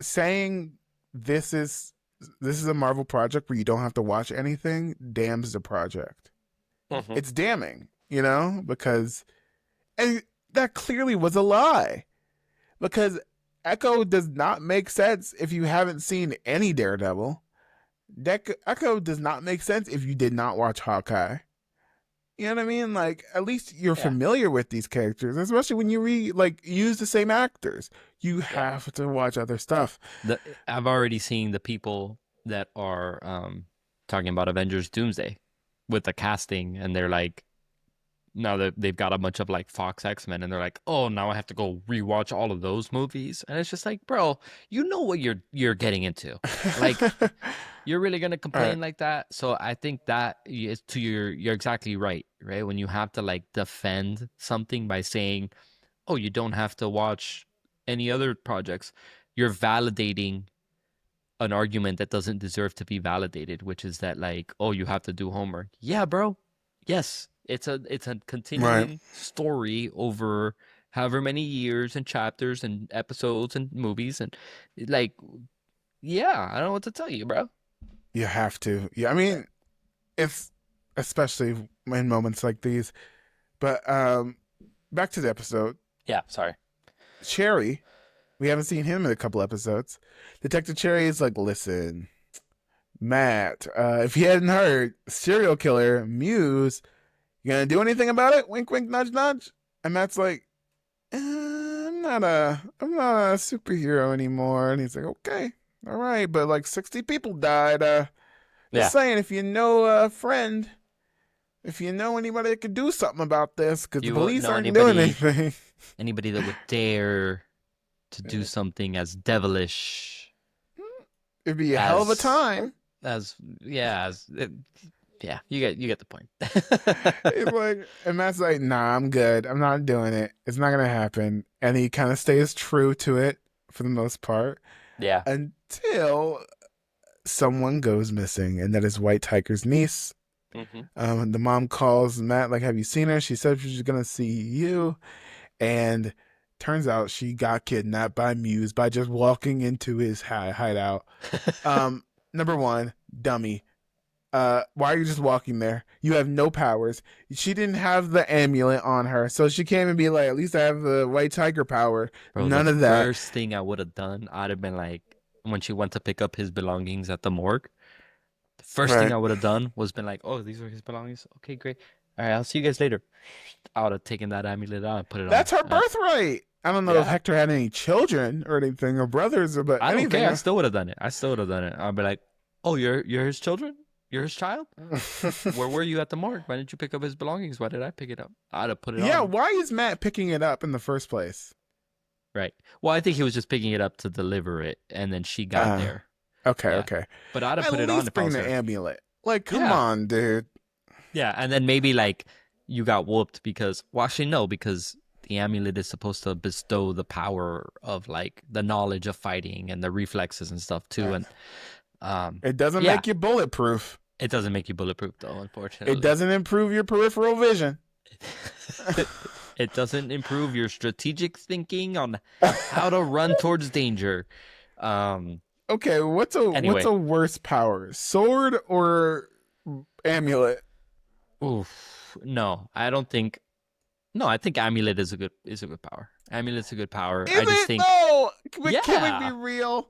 Saying this is this is a Marvel project where you don't have to watch anything damns the project. Mm-hmm. It's damning, because and that clearly was a lie. Because Echo does not make sense if you haven't seen any Daredevil. Echo does not make sense if you did not watch Hawkeye. You know what I mean? Like, at least you're Yeah. familiar with these characters, especially when you use the same actors. You Yeah. have to watch other stuff. I've already seen the people that are talking about Avengers Doomsday with the casting, and they're like, now that they've got a bunch of like Fox X-Men, and they're like, oh, now I have to go rewatch all of those movies, and it's just like, bro, you know what you're getting into, like. You're really gonna Right. complain like that? So I think that is you're exactly right, right? When you have to like defend something by saying, "Oh, you don't have to watch any other projects," you're validating an argument that doesn't deserve to be validated, which is that like, "Oh, you have to do homework." Yeah, bro. Yes, it's a Right. continuing story over however many years and chapters and episodes and movies and like, yeah, I don't know what to tell you, bro. You have to. Yeah, I mean, it's especially in moments like these. But back to the episode. Yeah, sorry. Cherry, we haven't seen him in a couple episodes. Detective Cherry is like, listen, Matt, if you hadn't heard, serial killer, Muse, you gonna do anything about it? Wink, wink, nudge, nudge. And Matt's like, I'm not a superhero anymore. And he's like, okay, all right, but like 60 people died. Just Yeah. saying, if you know a friend, if you know anybody that could do something about this, because Do the you police know aren't doing anybody anything. anybody that would dare to do something as devilish It'd be a hell of a as time. yeah, yeah, you get the point. It's like, and Matt's like, nah, I'm good. I'm not doing it. It's not gonna happen. And he kind of stays true to it for the most part Yeah. until someone goes missing, and that is White Tiger's niece. Hmm. The mom calls Matt, like, have you seen her? She said she's gonna see you, and turns out she got kidnapped by Muse by just walking into his hideout. Number one, dummy. Why are you just walking there? You have no powers. She didn't have the amulet on her, so she can't even be like, at least I have the White Tiger power. Bro, the None of that. first thing I would have done, I'd have been like, when she went to pick up his belongings at the morgue. The first thing Right. I would have done was been like, "Oh, these are his belongings. Okay, great. All right, I'll see you guys later." I would have taken that amulet out and put it on. That's her birthright. I don't know if Yeah, Hector had any children or anything or brothers, but I don't care. I anything. still would have done it. I still would have done it. I'd be like, "Oh, you're his children. You're his child. Where were you at the morgue? Why didn't you pick up his belongings? Why did I pick it up? I'd have put it Yeah, on." why is Matt picking it up in the first place? Right. Well, I think he was just picking it up to deliver it, and then she got Uh, there. okay, Yeah. okay. But I'd have At put it on least if I bring was the her. amulet. Like, come Yeah. on, dude. Yeah. And then maybe like you got whooped because, well, actually, no, because the amulet is supposed to bestow the power of like the knowledge of fighting and the reflexes and stuff too. Right. And It doesn't yeah, make you bulletproof. it doesn't make you bulletproof though, It unfortunately. doesn't improve your peripheral vision. It doesn't improve your strategic thinking on how to run towards danger. Um, Okay, what's anyway, a worse power, sword or amulet? oof, no, I don't think. No, I think amulet is a good power. Amulet's a good power. Is I just it think, though? Can we be yeah, real?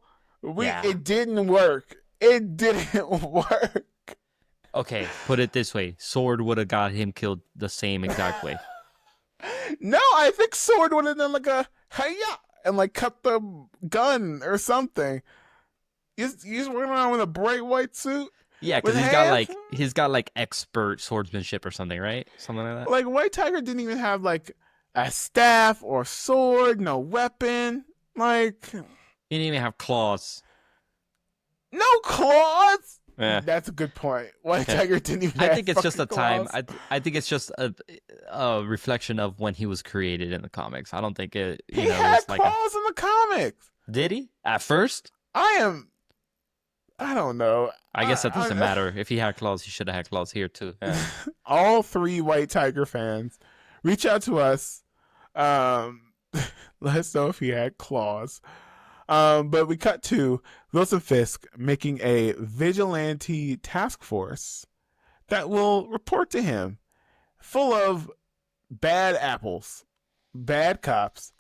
yeah. It didn't work. It didn't work. Okay, put it this way: sword would have got him killed the same exact way. No, I think sword would have done like a hiya and like cut the gun or something. He's running around with a bright white suit Yeah, with because hands. he's got like expert swordsmanship or something, right? Something like that. Like White Tiger didn't even have like a staff or sword, no weapon. Like He didn't even have claws. no claws. Yeah. That's a good point. White Yeah. Tiger didn't even I have think it's just fucking a time. claws. I think it's just a reflection of when he was created in the comics. I don't think it He it had was like a. claws in the comics. Did he at first? I am. I don't know. I guess that doesn't matter. If he had claws, he should have had claws here too. Yeah. All three White Tiger fans, reach out to us. Um, let us know if he had claws. But we cut to Wilson Fisk making a vigilante task force that will report to him, full of bad apples, bad cops.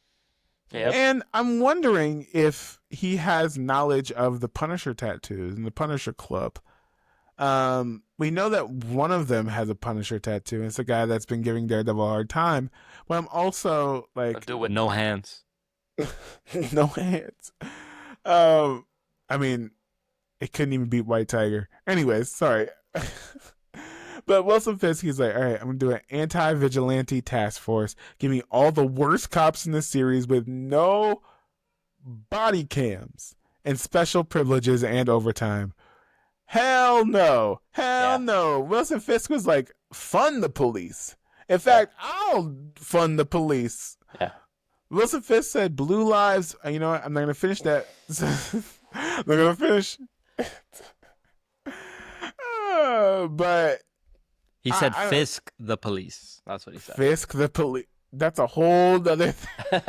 Yep. And I'm wondering if he has knowledge of the Punisher tattoos and the Punisher Club. We know that one of them has a Punisher tattoo. It's a guy that's been giving Daredevil a hard time. But I'm also A like, dude with no hands. no hands. I mean, it couldn't even beat White Tiger. Anyways, sorry. But Wilson Fisk, he's like, all right, I'm gonna do an anti-vigilante task force. Give me all the worst cops in the series with no body cams and special privileges and overtime. Hell no. Hell Yeah. no. Wilson Fisk was like, fund the police. In fact, I'll fund the police. Yeah. Wilson Fisk said blue lives. You know what? I'm not going to finish that. I'm not going to finish. But He said I- Fisk the police. That's what he said. Fisk the police. That's a whole other thing.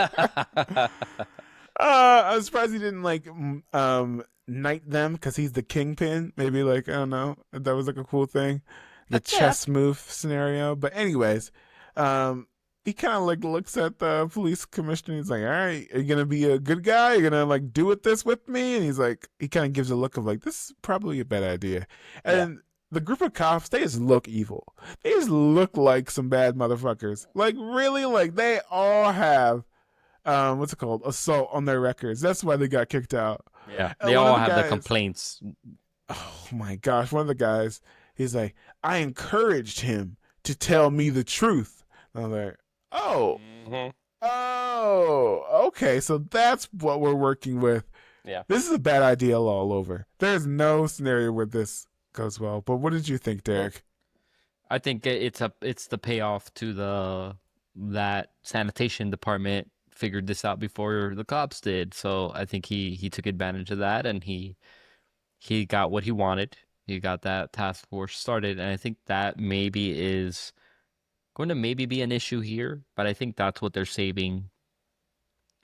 I'm surprised he didn't like knight them because he's the kingpin. Maybe like I don't know. That was like a cool thing, the chess move scenario. But anyways, he kind of like looks at the police commissioner. He's like, "All right, are you gonna be a good guy? You're gonna like do with this with me?" And he's like, he kind of gives a look of like, "This is probably a bad idea." And the group of cops, they just look evil. They just look like some bad motherfuckers. Like really, like they all have what's it called, assault on their records. That's why they got kicked out. Yeah. And They one all of have the guys, complaints. oh my gosh, one of the guys, he's like, I encouraged him to tell me the truth. And I'm like, oh, okay, so that's what we're working with. Yeah. This is a bad idea all over. There's no scenario where this goes well. But what did you think, Derek? I think it's the payoff to that sanitation department figured this out before the cops did. So I think he took advantage of that and he got what he wanted. He got that task force started, and I think that maybe is going to maybe be an issue here, but I think that's what they're saving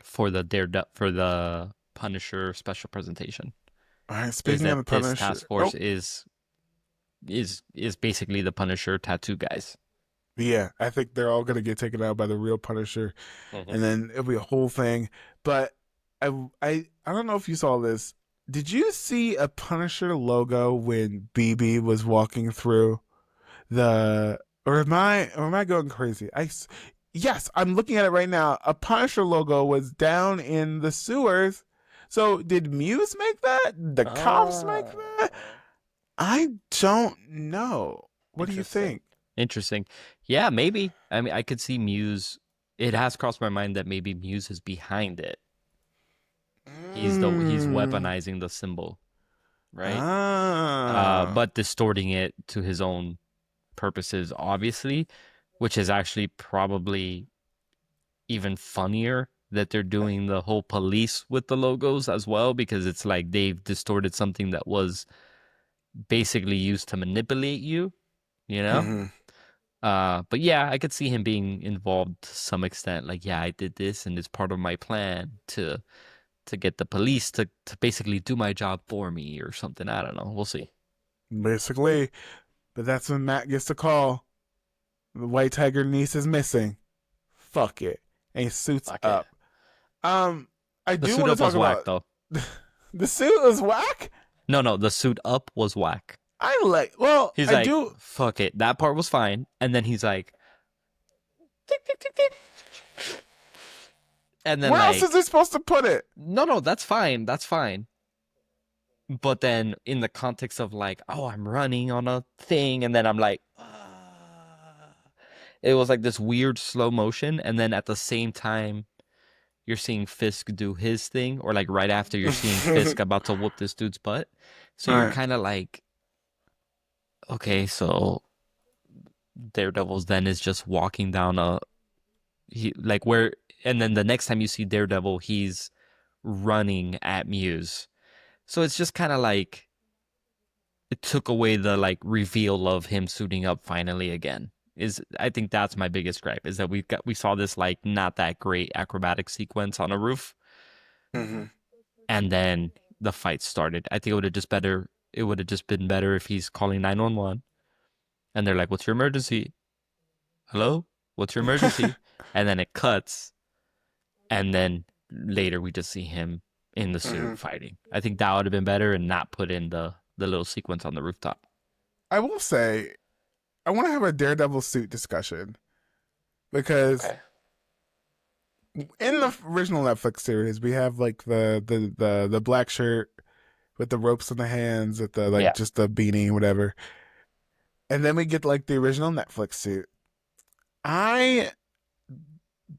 for the Punisher special presentation. All right, Is speaking of that the this Punisher, task force is basically the Punisher tattoo guys. yeah, I think they're all gonna get taken out by the real Punisher, and then it'll be a whole thing. But I don't know if you saw this. Did you see a Punisher logo when BB was walking through the? Or am I going crazy? Yes, I'm looking at it right now. A Punisher logo was down in the sewers. So did Muse make that? The cops make that? Oh, I don't know. What do you interesting. think? Interesting. Yeah, maybe. I mean, I could see Muse. It has crossed my mind that maybe Muse is behind it. He's Mm. weaponizing the symbol, right? Ah. But distorting it to his own purposes, obviously, which is actually probably even funnier that they're doing the whole police with the logos as well, because it's like they've distorted something that was basically used to manipulate you, you know? Mhm. But yeah, I could see him being involved to some extent. Like, yeah, I did this and it's part of my plan to get the police to basically do my job for me or something. I don't know. We'll see. Basically. But that's when Matt gets the call. The White Tiger niece is missing. Fuck it. And he suits Fuck it. up. Um, I The do suit want to up talk was whack about though. the suit is whack. No, the suit up was whack. Well, He's I like, do. fuck it. That part was fine. And then he's like, tick, tick, tick, tick. And then Where else is like, he supposed to put it? no, that's fine. That's fine. But then in the context of like, oh, I'm running on a thing, and then I'm like, ah. It was like this weird slow motion, and then at the same time, you're seeing Fisk do his thing, or like right after you're seeing Fisk about to whoop this dude's butt. So All you're right. kind of like, okay, so Daredevil's then is just walking down he like where, and then the next time you see Daredevil, he's running at Muse. So it's just kind of like it took away the like reveal of him suiting up finally again. Is I think that's my biggest gripe is that we saw this like not that great acrobatic sequence on a roof, Mm-hmm. and then the fight started. I think it would have just been better if he's calling 911 and they're like, "What's your emergency? Hello? What's your emergency?" And then it cuts, and then later we just see him in the Mm-hmm. suit fighting. I think that would have been better and not put in the little sequence on the rooftop. I will say, I want to have a Daredevil suit discussion because Okay. in the original Netflix series, we have like the black shirt with the ropes on the hands, with the like Yeah. just the beanie, whatever, and then we get like the original Netflix suit. I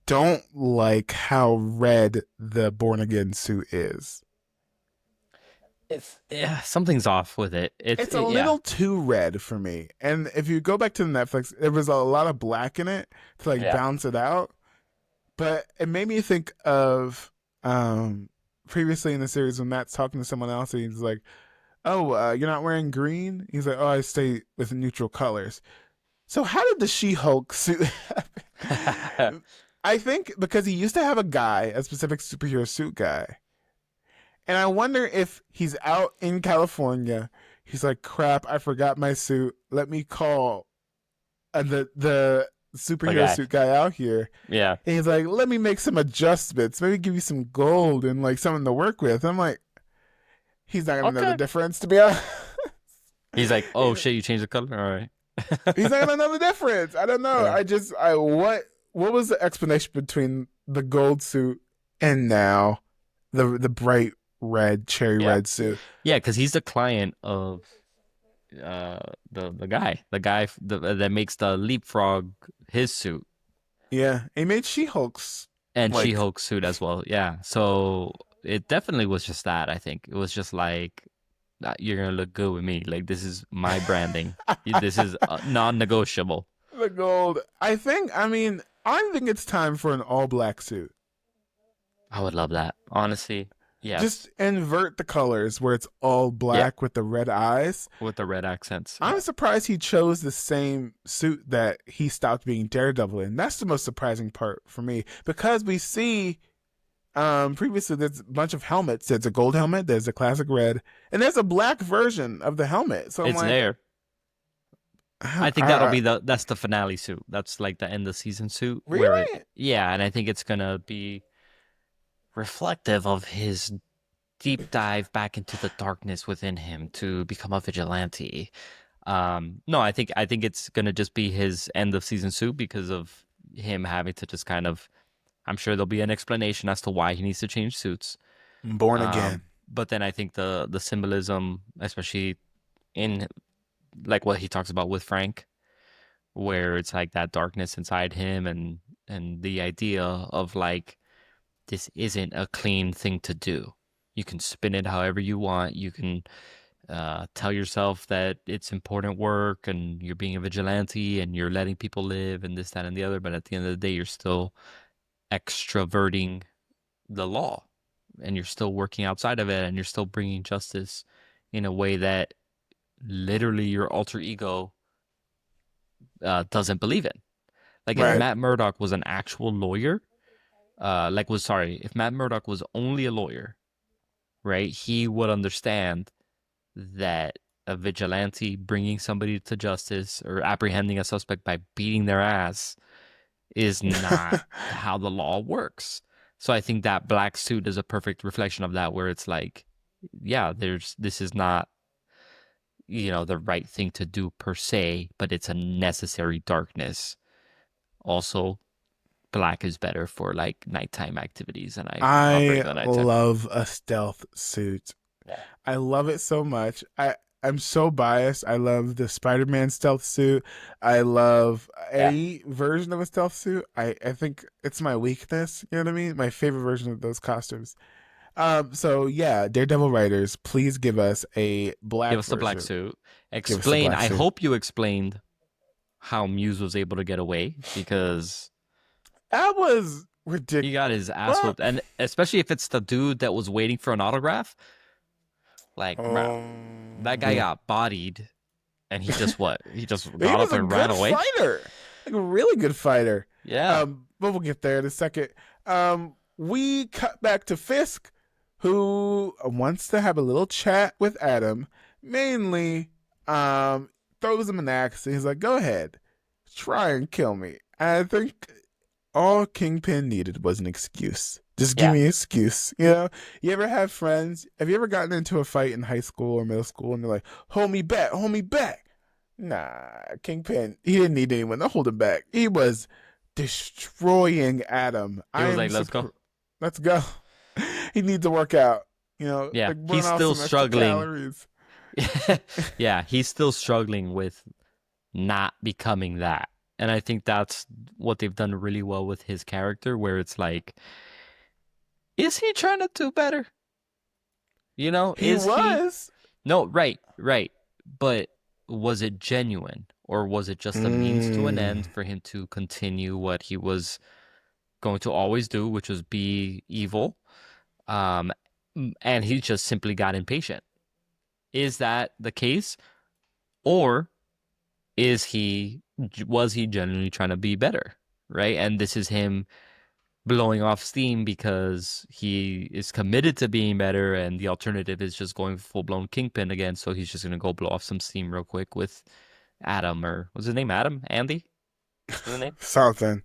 don't like how red the Born Again suit is. It's yeah, something's off with it. It's a Yeah, little too red for me. And if you go back to the Netflix, there was a lot of black in it to like yeah. balance it out. But it made me think of previously in the series when Matt's talking to someone else and he's like, "Oh, you're not wearing green?" He's like, "Oh, I stay with neutral colors." So how did the She-Hulk suit happen? I think because he used to have a guy, a specific superhero suit guy. And I wonder if he's out in California. He's like, "Crap, I forgot my suit. Let me call the superhero Okay. suit guy out here." Yeah. And he's like, "Let me make some adjustments. Maybe give you some gold and like something to work with." I'm like, he's not gonna know the Okay. difference, to be honest. He's like, oh shit, you changed the color. All He's right. not gonna know the difference. I don't know. Yeah. I what was the explanation between the gold suit and now the bright red, cherry Yeah. red suit? Yeah, because he's the client of the guy that makes the leapfrog his suit Yeah, he made She-Hulk's and like She-Hulk's suit as well. Yeah. So it definitely was just that. I think it was just like you're gonna look good with me. Like this is my branding. This is non-negotiable. the gold. I think it's time for an all black suit. I would love that. Honestly, Just yes. invert the colors where it's all Yeah, black with the red eyes. with the red accents. I'm Yeah. surprised he chose the same suit that he stopped being Daredevil in. That's the most surprising part for me because we see previously there's a bunch of helmets. There's a gold helmet, there's a classic red, and there's a black version of the helmet. So I'm It's like, there. I think that'll be that's the finale suit. That's like the end of season suit where really? yeah, and I think it's gonna be reflective of his deep dive back into the darkness within him to become a vigilante. No, I think it's gonna just be his end of season suit because of him having to just kind of. I'm sure there'll be an explanation as to why he needs to change suits. Born again. But then I think the symbolism, especially in like what he talks about with Frank, where it's like that darkness inside him and the idea of like this isn't a clean thing to do. You can spin it however you want. You can tell yourself that it's important work and you're being a vigilante and you're letting people live and this, that, and the other. But at the end of the day, you're still extroverting the law and you're still working outside of it and you're still bringing justice in a way that literally your alter ego doesn't believe in. Like if Right. Matt Murdock was an actual lawyer, if Matt Murdock was only a lawyer, right, he would understand that a vigilante bringing somebody to justice or apprehending a suspect by beating their ass is not how the law works. So I think that black suit is a perfect reflection of that, where it's like, yeah, this is not, the right thing to do per se, but it's a necessary darkness. Also, black is better for like nighttime activities, and I operate I in the nighttime. love a stealth suit. Yeah. I love it so much. I'm so biased. I love the Spider-Man stealth suit. I love Yeah. any version of a stealth suit. I think it's my weakness. You know what I mean? My favorite version of those costumes. So yeah, Daredevil writers, please give us a Give black us the black version. suit. Give us the Explain. black I suit. hope you explained how Muse was able to get away because That was he ridiculous. got his ass Well, whooped, and especially if it's the dude that was waiting for an autograph. Like, bro, that guy yeah. got bodied, and he just what? He just He got was up a and ran good away. fighter, like a really good fighter. Yeah. But we'll get there in a second. We cut back to Fisk, who wants to have a little chat with Adam. Mainly, throws him an axe, and he's like, "Go ahead, try and kill me." And I think all Kingpin needed was an excuse. Just give Yeah. me an excuse. You ever have friends? Have you ever gotten into a fight in high school or middle school and they're like, hold me back, hold me back? Nah, Kingpin, he didn't need anyone to hold him back. He was destroying Adam. He I was am like, "Let's go." surprised. Let's go. He needs to work out, Yeah. like burn He's off still some extra struggling. calories. Yeah, he's still struggling with not becoming that. And I think that's what they've done really well with his character, where it's like, is he trying to do better? He Is he? was. No, right, right. But was it genuine? Or was it just a means to an Mm. end for him to continue what he was going to always do, which was be evil? Um, and he just simply got impatient. Is that the case? Or was he genuinely trying to be better? Right? And this is him blowing off steam because he is committed to being better, and the alternative is just going full blown Kingpin again. So he's just gonna go blow off some steam real quick with Adam, or was his name Adam? Andy? Was his name? Something.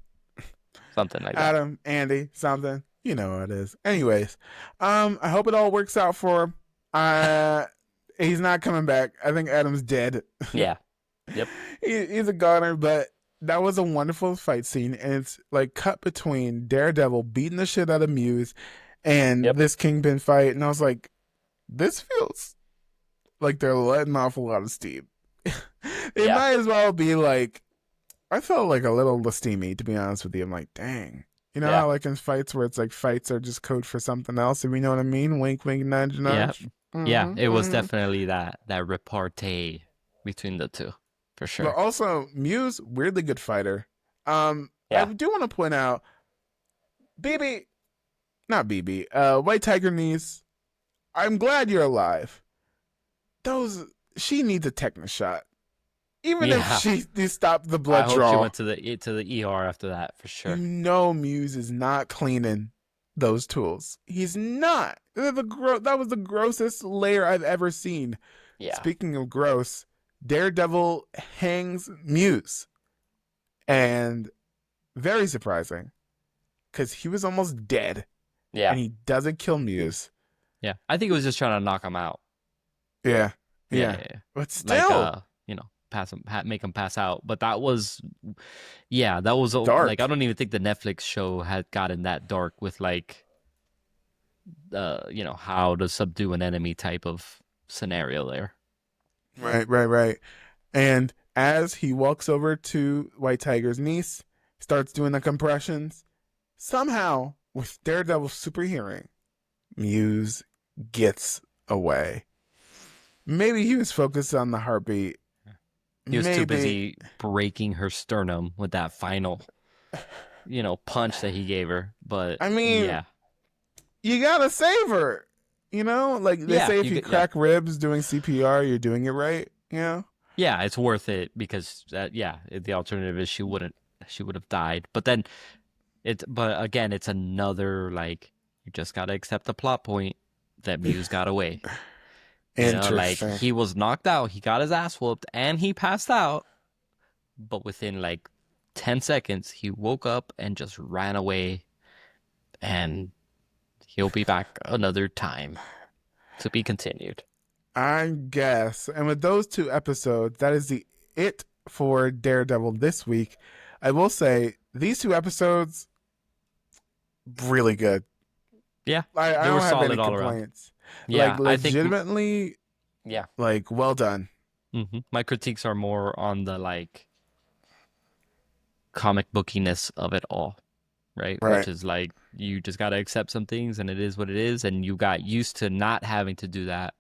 Something like that. Adam, Andy, something. You know how it is. Anyways, I hope it all works out for him. He's not coming back. I think Adam's dead. Yeah. Yep. He's a goner, but that was a wonderful fight scene, and it's like cut between Daredevil beating the shit out of Muse and Yep. this Kingpin fight, and I was like, this feels like they're letting off a lot of steam. It Yeah. might as well be like, I felt like a little steamy, to be honest with you. I'm like, dang. You know Yeah. how like in fights where it's like fights are just code for something else, if you know what I mean? Wink, wink, nudge, Yeah. nudge. Yeah. It was Mm-hmm. definitely that repartee between the two, for But sure. also, Muse, weirdly good fighter. I Yeah. do want to point out, BB, not BB, White Tiger Knees. I'm glad you're alive. Those, she needs a tetanus shot. Even if Yeah. she stopped the I blood hope she draw, went to the ER after that, for sure. Muse is not cleaning those tools. He's not. That was the grossest layer I've ever seen. Yeah. Speaking of gross, Daredevil hangs Muse. And very surprising, because he was almost dead, Yeah. and he doesn't kill Muse. Yeah, I think it was just trying to knock him out. Yeah, Yeah, yeah, yeah, yeah. but Like still pass him, make him pass out. But that was, yeah, that was like I dark. don't even think the Netflix show had gotten that dark with like how to subdue an enemy type of scenario there. Right, right, right. And as he walks over to White Tiger's niece, starts doing the compressions. Somehow, with Daredevil's super hearing, Muse gets away. Maybe he was focused on the heartbeat. He was too Maybe. busy breaking her sternum with that final, punch that he gave her. But I mean, yeah, you gotta save her. Like they yeah, say, if you yeah, crack ribs doing CPR, you're doing it right. yeah, it's worth it because the alternative is she would have died. But again, it's another like you just gotta accept the plot point that Muse got away. Like Interesting. he was knocked out, he got his ass whooped, and he passed out. But within like 10 seconds, he woke up and just ran away, and he'll be back another time to be continued. I guess. And with those two episodes, that is the it for Daredevil this week. I will say these two episodes really good. Yeah, I they were don't have any solid all around. complaints. Like Yeah, I think, legitimately, yeah. like well done. My critiques are more on the like comic bookiness of it all, right? Which Right. is like you just got to accept some things and it is what it is. And you got used to not having to do that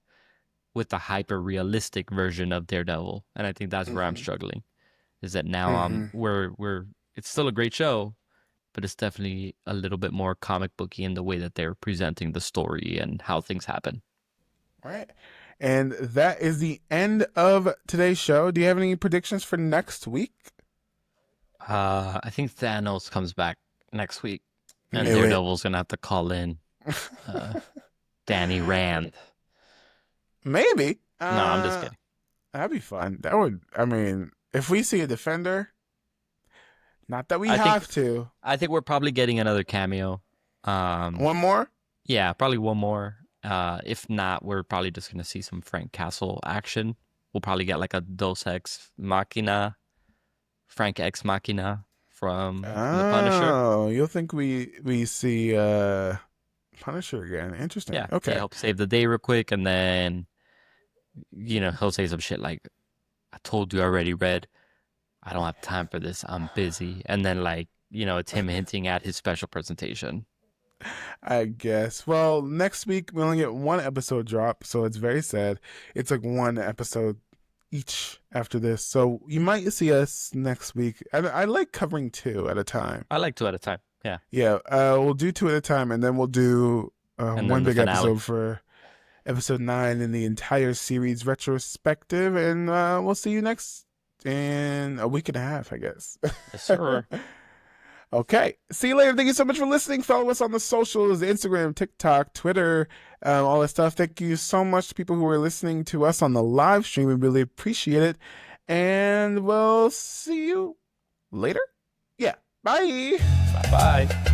with the hyper realistic version of Daredevil. And I think that's where I'm Mm-hmm. struggling is that now Mm-hmm. it's still a great show, but it's definitely a little bit more comic booky in the way that they're presenting the story and how things happen. Right. And that is the end of today's show. Do you have any predictions for next week? I think Thanos comes back next week and Knew it. Daredevil's gonna have to call in uh, Danny Rand. Maybe. No, I'm just kidding. That'd be fun. That would. I mean, if we see a defender, not that we I think have to. I think we're probably getting another cameo. Um, One more. yeah, probably one more. If not, we're probably just gonna see some Frank Castle action. We'll probably get like a Dos Ex Machina, Frank Ex Machina from The Punisher. Oh, you'll think we see Punisher again. Interesting. Yeah, to Okay. help save the day real quick, and then he'll say some shit like, "I told you already, Red. I don't have time for this. I'm busy." And then like it's him hinting at his special presentation. I guess. Well, next week we only get one episode drop, so it's very sad. It's like one episode each after this. So you might see us next week. I like covering two at a time. I like two at a time. Yeah, Yeah, we'll do two at a time, and then we'll do and then one the big finale. episode for episode 9 in the entire series retrospective, and we'll see you next in a week and a half, I guess. Yes, sir. Okay. See you later. Thank you so much for listening. Follow us on the socials, Instagram, TikTok, Twitter, all that stuff. Thank you so much to people who are listening to us on the live stream. We really appreciate it. And we'll see you later. Yeah. Bye. Bye bye.